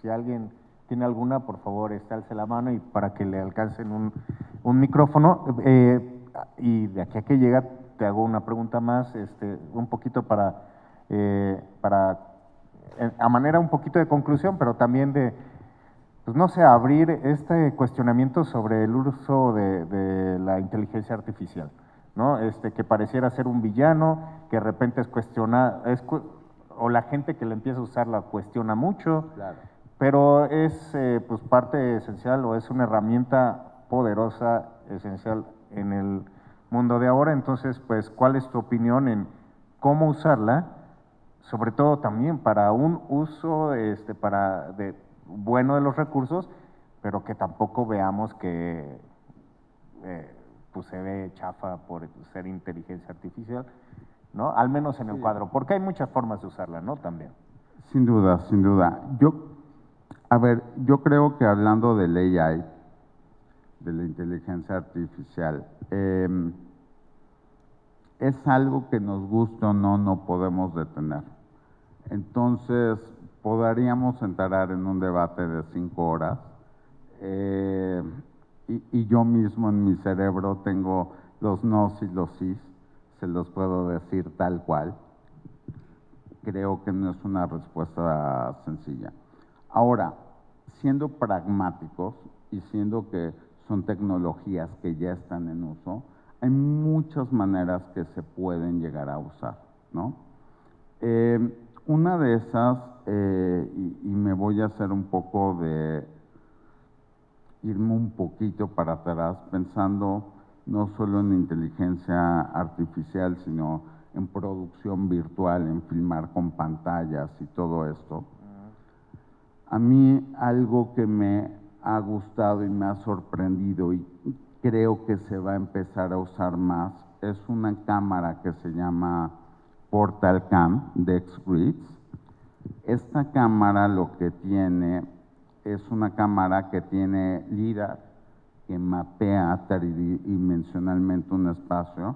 Si alguien tiene alguna, por favor, alce la mano y para que le alcancen un micrófono. Y de aquí a que llega, te hago una pregunta más, un poquito a manera un poquito de conclusión, pero también de, pues no sé, abrir este cuestionamiento sobre el uso de la inteligencia artificial, ¿no? Que pareciera ser un villano, que de repente o la gente que le empieza a usar la cuestiona mucho, Claro. pero es pues parte esencial o es una herramienta poderosa, esencial en el mundo de ahora. Entonces, pues, ¿cuál es tu opinión en cómo usarla? Sobre todo también para un uso bueno de los recursos, pero que tampoco veamos que pues se ve chafa por ser inteligencia artificial, ¿no? Al menos en el cuadro, porque hay muchas formas de usarla, ¿no? También. Sin duda, sin duda. Yo creo que hablando del AI, de la inteligencia artificial, es algo que nos guste o no, no podemos detener. Entonces, podríamos entrar en un debate de 5 horas, y yo mismo en mi cerebro tengo los nos y los sís, se los puedo decir tal cual. Creo que no es una respuesta sencilla. Ahora, siendo pragmáticos y siendo que son tecnologías que ya están en uso, hay muchas maneras que se pueden llegar a usar, ¿no? Una de esas, y me voy a hacer un poco irme un poquito para atrás, pensando no solo en inteligencia artificial, sino en producción virtual, en filmar con pantallas y todo esto. A mí algo que me ha gustado y me ha sorprendido y creo que se va a empezar a usar más es una cámara que se llama Portal Cam de X-Grids. Esta cámara lo que tiene es una cámara que tiene LIDAR, que mapea tridimensionalmente un espacio,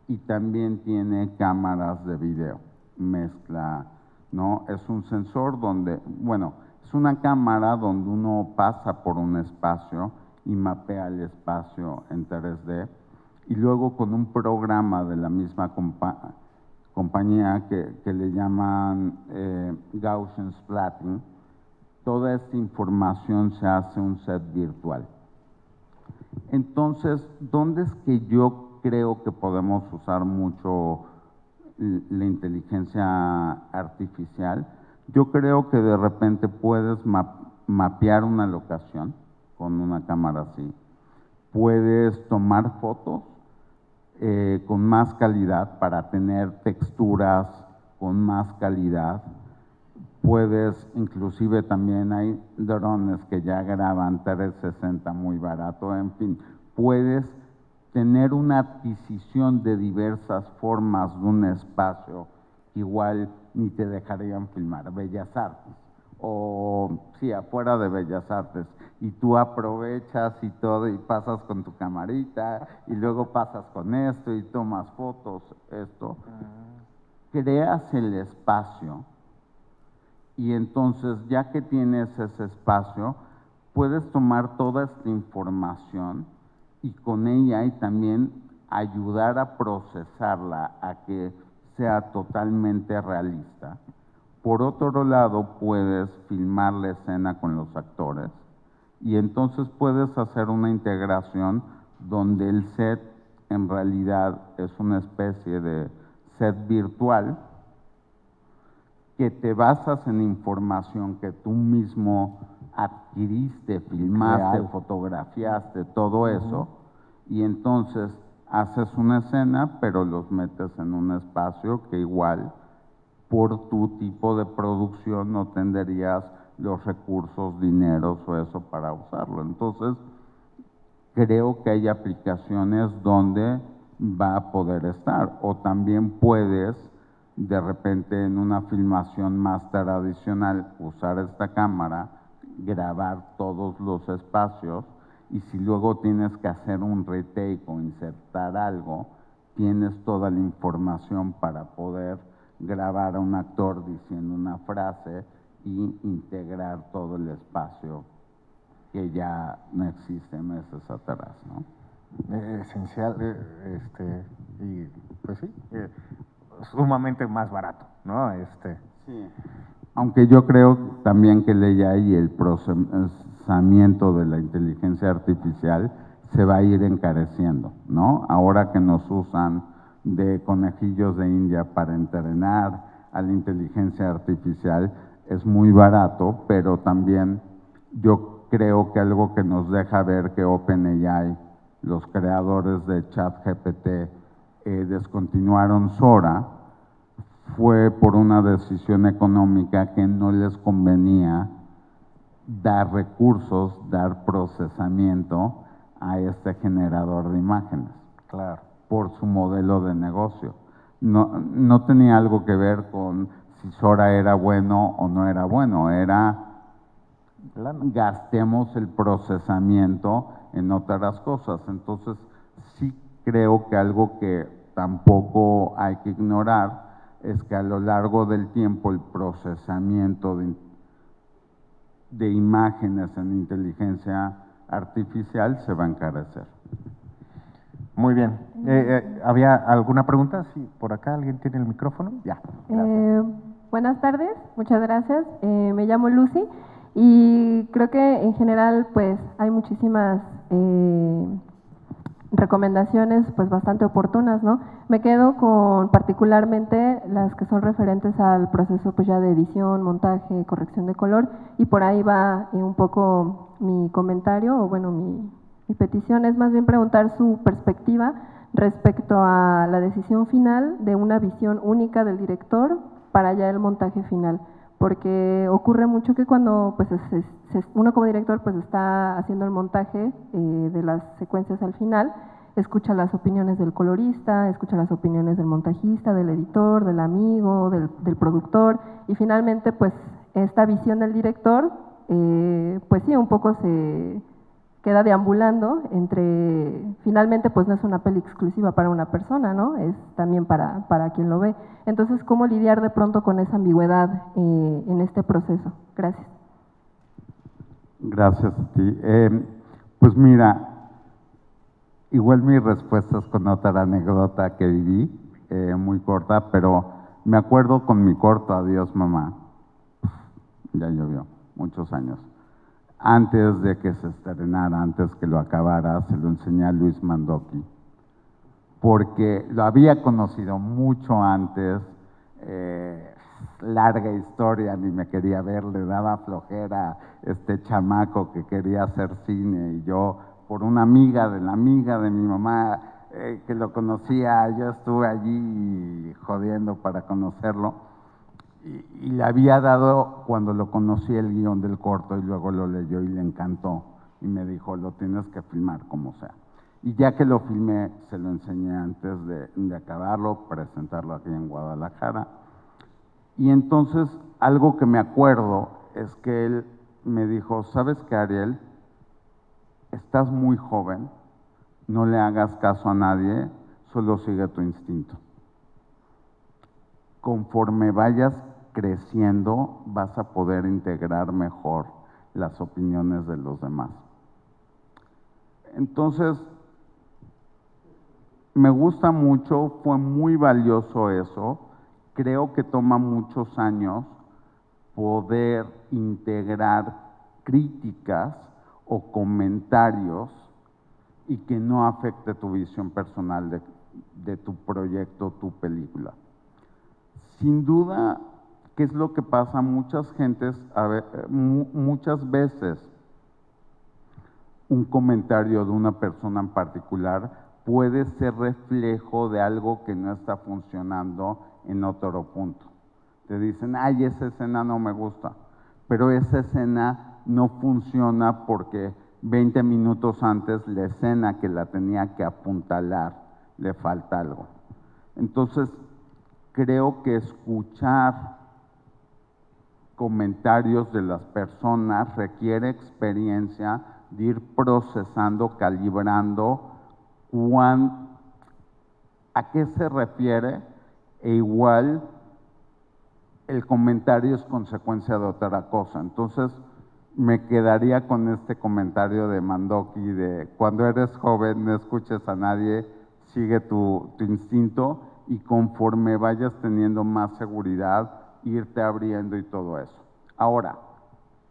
y también tiene cámaras de video, mezcla, ¿no? Es un sensor donde, bueno, es una cámara donde uno pasa por un espacio y mapea el espacio en 3D, y luego con un programa de la misma compañía que le llaman Gaussian Splatting, toda esta información se hace un set virtual. Entonces, ¿dónde es que yo creo que podemos usar mucho la inteligencia artificial? Yo creo que de repente puedes mapear una locación con una cámara así. Puedes tomar fotos con más calidad para tener texturas con más calidad. Puedes, inclusive también hay drones que ya graban 360 muy barato, en fin, puedes tener una adquisición de diversas formas de un espacio que igual ni te dejarían filmar, Bellas Artes, o sí, afuera de Bellas Artes, y tú aprovechas y todo y pasas con tu camarita y luego pasas con esto y tomas fotos, esto, creas el espacio. Y entonces, ya que tienes ese espacio, puedes tomar toda esta información y con ella y también ayudar a procesarla a que sea totalmente realista. Por otro lado, puedes filmar la escena con los actores y entonces puedes hacer una integración donde el set en realidad es una especie de set virtual que te basas en información que tú mismo adquiriste, filmaste, fotografiaste, todo eso, y entonces haces una escena, pero los metes en un espacio que igual por tu tipo de producción no tendrías los recursos, dineros o eso para usarlo. Entonces, creo que hay aplicaciones donde va a poder estar. O también puedes, de repente, en una filmación más tradicional, usar esta cámara, grabar todos los espacios, y si luego tienes que hacer un retake o insertar algo, tienes toda la información para poder grabar a un actor diciendo una frase y integrar todo el espacio que ya no existe meses atrás, ¿no? Esencial, y pues sí, sumamente más barato, ¿no? Sí. Aunque yo creo también que el AI y el procesamiento de la inteligencia artificial se va a ir encareciendo, ¿no? Ahora que nos usan de conejillos de India para entrenar a la inteligencia artificial, es muy barato, pero también yo creo que algo que nos deja ver que OpenAI, los creadores de ChatGPT, descontinuaron Sora, fue por una decisión económica que no les convenía dar recursos, dar procesamiento a este generador de imágenes. Claro. Por su modelo de negocio. No tenía algo que ver con si Sora era bueno o no era bueno, era gastemos el procesamiento en otras cosas. Entonces, sí creo que algo que tampoco hay que ignorar es que a lo largo del tiempo el procesamiento de imágenes en inteligencia artificial se va a encarecer. Muy bien. ¿Había alguna pregunta? Sí, por acá alguien tiene el micrófono. Ya. Buenas tardes, muchas gracias. Me llamo Lucy y creo que en general pues hay muchísimas recomendaciones pues bastante oportunas, ¿no? Me quedo con particularmente las que son referentes al proceso pues ya de edición, montaje, corrección de color, y por ahí va un poco mi comentario, o bueno, mi petición es más bien preguntar su perspectiva respecto a la decisión final de una visión única del director para ya el montaje final, porque ocurre mucho que cuando pues uno como director pues está haciendo el montaje de las secuencias al final, escucha las opiniones del colorista, escucha las opiniones del montajista, del editor, del amigo, del productor, y finalmente pues esta visión del director pues sí, un poco se queda deambulando entre, finalmente pues no es una peli exclusiva para una persona, ¿no? Es también para quien lo ve. Entonces, ¿cómo lidiar de pronto con esa ambigüedad en este proceso? Gracias. Gracias a ti. Pues mira, igual mi respuesta es con otra anécdota que viví, muy corta, pero me acuerdo con mi corto Adiós Mamá, ya llovió, muchos años. Antes de que se estrenara, antes que lo acabara, se lo enseñé a Luis Mandoki, porque lo había conocido mucho antes, larga historia, ni me quería ver, le daba flojera este chamaco que quería hacer cine, y yo, por una amiga de la amiga de mi mamá, que lo conocía, yo estuve allí jodiendo para conocerlo. Y le había dado, cuando lo conocí, el guión del corto, y luego lo leyó y le encantó. Y me dijo, lo tienes que filmar como sea. Y ya que lo filmé, se lo enseñé antes de acabarlo, presentarlo aquí en Guadalajara. Y entonces, algo que me acuerdo es que él me dijo, ¿sabes qué, Ariel? Estás muy joven, no le hagas caso a nadie, solo sigue tu instinto. Conforme vayas creciendo, vas a poder integrar mejor las opiniones de los demás. Entonces, me gusta mucho, fue muy valioso eso. Creo que toma muchos años poder integrar críticas o comentarios y que no afecte tu visión personal de tu proyecto, tu película. Sin duda, ¿qué es lo que pasa? Muchas veces un comentario de una persona en particular puede ser reflejo de algo que no está funcionando en otro punto. Te dicen, ay, esa escena no me gusta, pero esa escena no funciona porque 20 minutos antes la escena que la tenía que apuntalar le falta algo. Entonces, creo que escuchar comentarios de las personas requiere experiencia de ir procesando, calibrando a qué se refiere, e igual el comentario es consecuencia de otra cosa. Entonces, me quedaría con este comentario de Mandoki de cuando eres joven no escuches a nadie, sigue tu instinto y conforme vayas teniendo más seguridad, irte abriendo y todo eso. Ahora,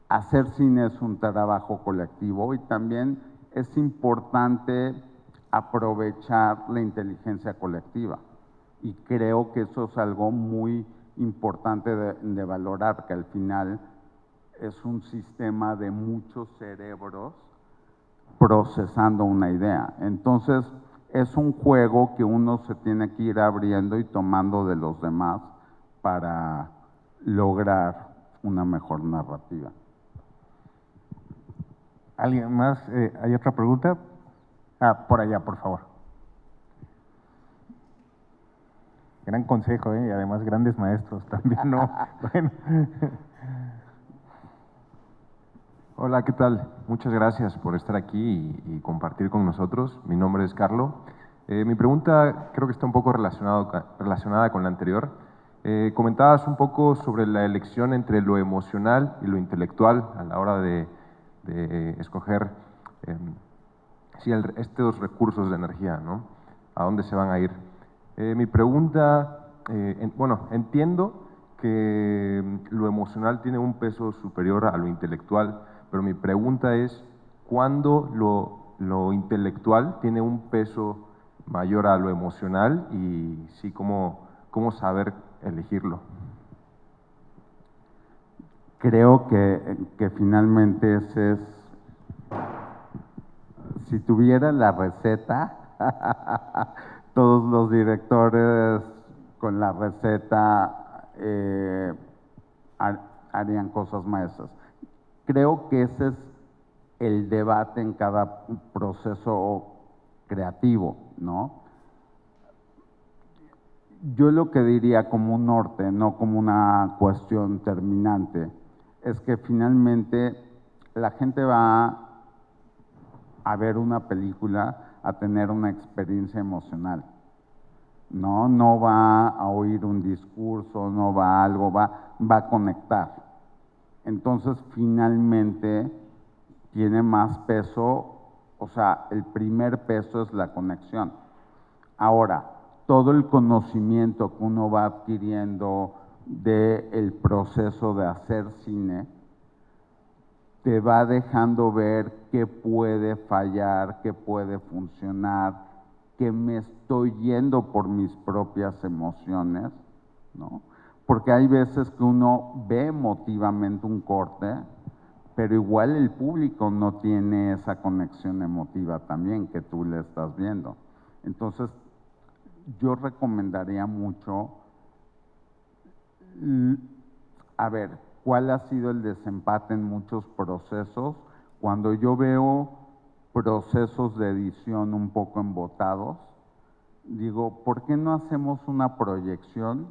hacer cine es un trabajo colectivo y también es importante aprovechar la inteligencia colectiva. Y creo que eso es algo muy importante de valorar, que al final es un sistema de muchos cerebros procesando una idea. Entonces, es un juego que uno se tiene que ir abriendo y tomando de los demás para lograr una mejor narrativa. ¿Alguien más? ¿Hay otra pregunta? Por allá, por favor. Gran consejo, y además grandes maestros también, ¿no? Bueno. Hola, ¿qué tal? Muchas gracias por estar aquí y compartir con nosotros. Mi nombre es Carlo. Mi pregunta creo que está un poco relacionada con la anterior. Comentabas un poco sobre la elección entre lo emocional y lo intelectual a la hora de escoger estos recursos de energía, ¿no? ¿A dónde se van a ir? Mi pregunta, bueno, entiendo que lo emocional tiene un peso superior a lo intelectual, pero mi pregunta es, ¿cuándo lo intelectual tiene un peso mayor a lo emocional? Y sí, ¿cómo saber elegirlo? Creo que finalmente ese es, si tuviera la receta, todos los directores con la receta harían cosas maestras. Creo que ese es el debate en cada proceso creativo, ¿no? Yo lo que diría como un norte, no como una cuestión terminante, es que finalmente la gente va a ver una película, a tener una experiencia emocional. No va a oír un discurso, no va a algo, va a conectar. Entonces, finalmente, tiene más peso, o sea, el primer peso es la conexión. Ahora, todo el conocimiento que uno va adquiriendo del proceso de hacer cine, te va dejando ver qué puede fallar, qué puede funcionar, que me estoy yendo por mis propias emociones, ¿no? Porque hay veces que uno ve emotivamente un corte, pero igual el público no tiene esa conexión emotiva también que tú le estás viendo. Entonces, yo recomendaría mucho, a ver, ¿cuál ha sido el desempate en muchos procesos? Cuando yo veo procesos de edición un poco embotados, digo, ¿por qué no hacemos una proyección?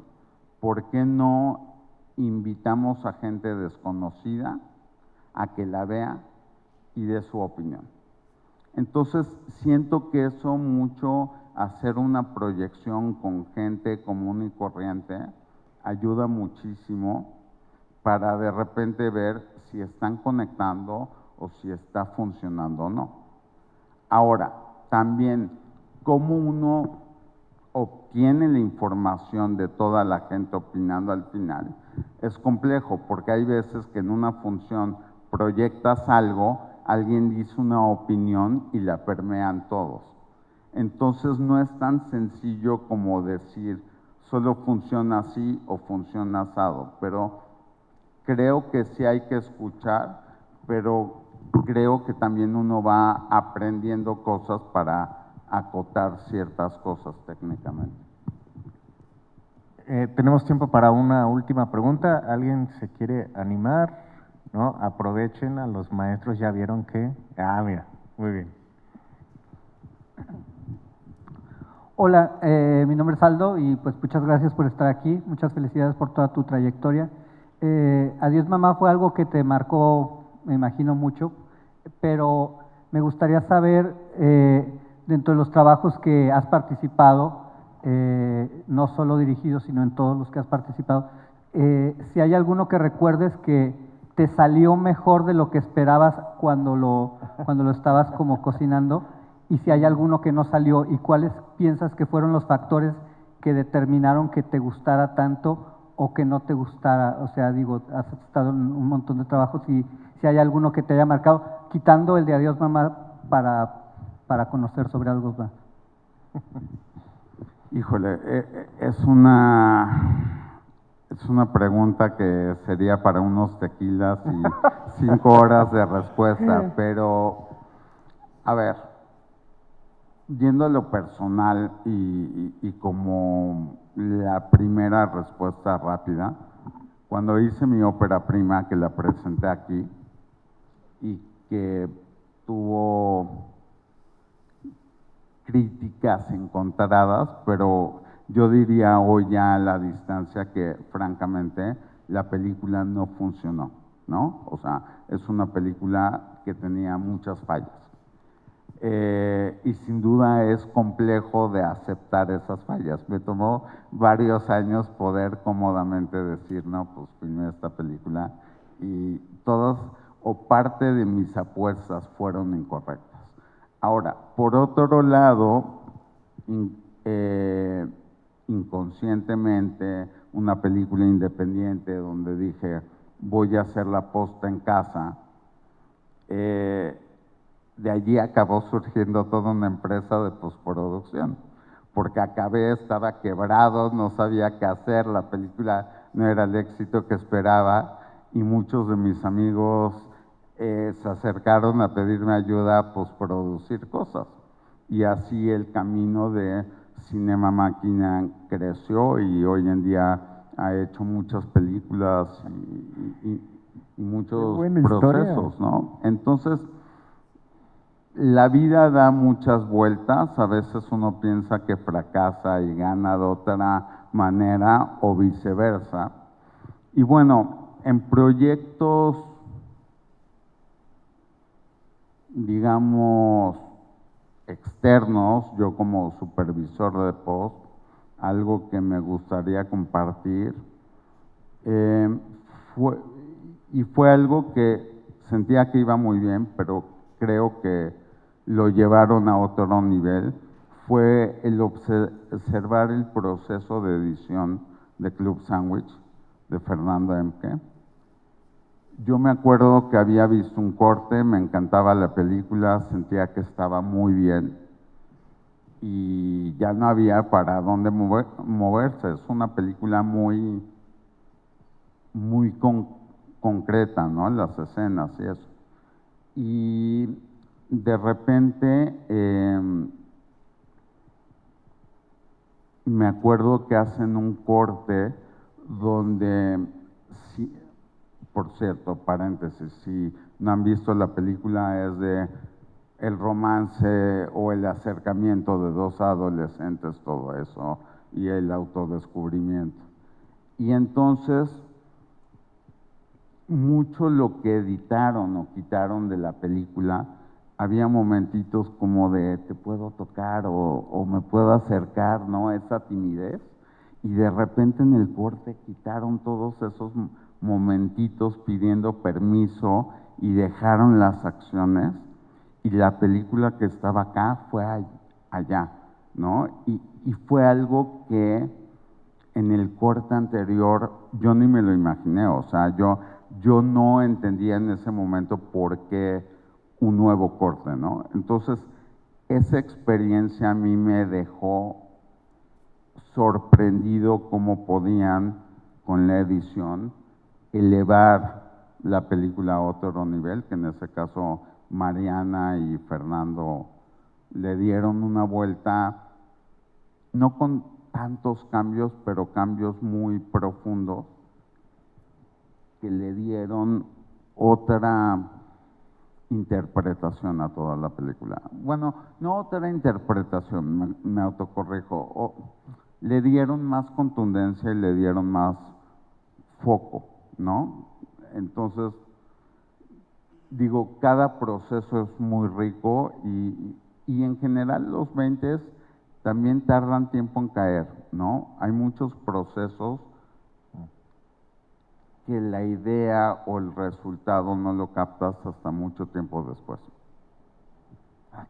¿Por qué no invitamos a gente desconocida a que la vea y dé su opinión? Entonces, siento que eso mucho, hacer una proyección con gente común y corriente, ayuda muchísimo para de repente ver si están conectando o si está funcionando o no. Ahora, también, ¿cómo uno obtiene la información de toda la gente opinando al final? Es complejo, porque hay veces que en una función proyectas algo, alguien dice una opinión y la permean todos. Entonces no es tan sencillo como decir solo funciona así o funciona asado, pero creo que sí hay que escuchar, pero creo que también uno va aprendiendo cosas para acotar ciertas cosas técnicamente. Tenemos tiempo para una última pregunta. ¿Alguien se quiere animar? ¿No? Aprovechen, a los maestros ya vieron que… Ah, mira, muy bien. Hola, mi nombre es Aldo y pues muchas gracias por estar aquí, muchas felicidades por toda tu trayectoria. Adiós Mamá fue algo que te marcó, me imagino, mucho, pero me gustaría saber, dentro de los trabajos que has participado, no solo dirigidos, sino en todos los que has participado, si hay alguno que recuerdes que te salió mejor de lo que esperabas cuando lo estabas como cocinando, y si hay alguno que no salió, y cuáles piensas que fueron los factores que determinaron que te gustara tanto o que no te gustara. O sea, digo, has estado en un montón de trabajos y si hay alguno que te haya marcado, quitando el de Adiós Mamá para conocer sobre algo más. Híjole, es una pregunta que sería para unos tequilas y 5 horas de respuesta, pero a ver, yendo a lo personal y como la primera respuesta rápida, cuando hice mi ópera prima, que la presenté aquí y que tuvo críticas encontradas, pero yo diría hoy ya a la distancia que francamente la película no funcionó, ¿no? O sea, es una película que tenía muchas fallas. Y sin duda es complejo de aceptar esas fallas. Me tomó varios años poder cómodamente decir, no, pues filmé esta película y todas o parte de mis apuestas fueron incorrectas. Ahora, por otro lado, inconscientemente, una película independiente donde dije, voy a hacer la posta en casa, de allí acabó surgiendo toda una empresa de postproducción, porque acabé, estaba quebrado, no sabía qué hacer, la película no era el éxito que esperaba y muchos de mis amigos se acercaron a pedirme ayuda a postproducir cosas. Y así el camino de Cinema Máquina creció y hoy en día ha hecho muchas películas y muchos procesos, ¿no? Entonces, la vida da muchas vueltas, a veces uno piensa que fracasa y gana de otra manera o viceversa. Y bueno, en proyectos, digamos, externos, yo como supervisor de post, algo que me gustaría compartir, fue algo que sentía que iba muy bien, pero creo que lo llevaron a otro nivel, fue el observar el proceso de edición de Club Sandwich de Fernando Emke. Yo me acuerdo que había visto un corte, me encantaba la película, sentía que estaba muy bien y ya no había para dónde moverse. Es una película muy concreta, ¿no? Las escenas y eso. Y de repente me acuerdo que hacen un corte donde, por cierto, paréntesis, si no han visto la película, es de el romance o el acercamiento de dos adolescentes, todo eso, y el autodescubrimiento. Y entonces, mucho lo que editaron o quitaron de la película, había momentitos como de te puedo tocar o me puedo acercar, ¿no? Esa timidez. Y de repente en el corte quitaron todos esos momentitos pidiendo permiso y dejaron las acciones. Y la película que estaba acá fue allá, ¿no? Y fue algo que en el corte anterior yo ni me lo imaginé, o sea, yo no entendía en ese momento por qué un nuevo corte, ¿no? Entonces, esa experiencia a mí me dejó sorprendido cómo podían, con la edición, elevar la película a otro nivel, que en ese caso Mariana y Fernando le dieron una vuelta, no con tantos cambios, pero cambios muy profundos, que le dieron otra interpretación a toda la película. Bueno, no otra interpretación, me autocorrijo, le dieron más contundencia y le dieron más foco, ¿no? Entonces, digo, cada proceso es muy rico y en general los 20 también tardan tiempo en caer, ¿no? Hay muchos procesos que la idea o el resultado no lo captas hasta mucho tiempo después.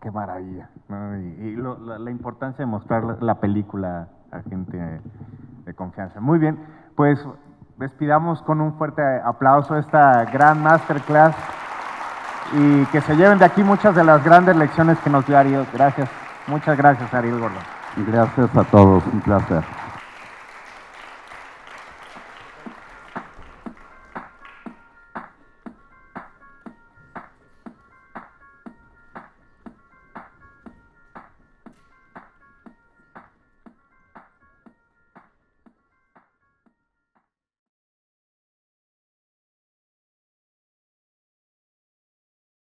Qué maravilla, ¿no? Y la importancia de mostrar la película a gente de confianza. Muy bien, pues despidamos con un fuerte aplauso esta gran masterclass y que se lleven de aquí muchas de las grandes lecciones que nos dio Ariel. Gracias, muchas gracias, Ariel Gordon. Gracias a todos, un placer.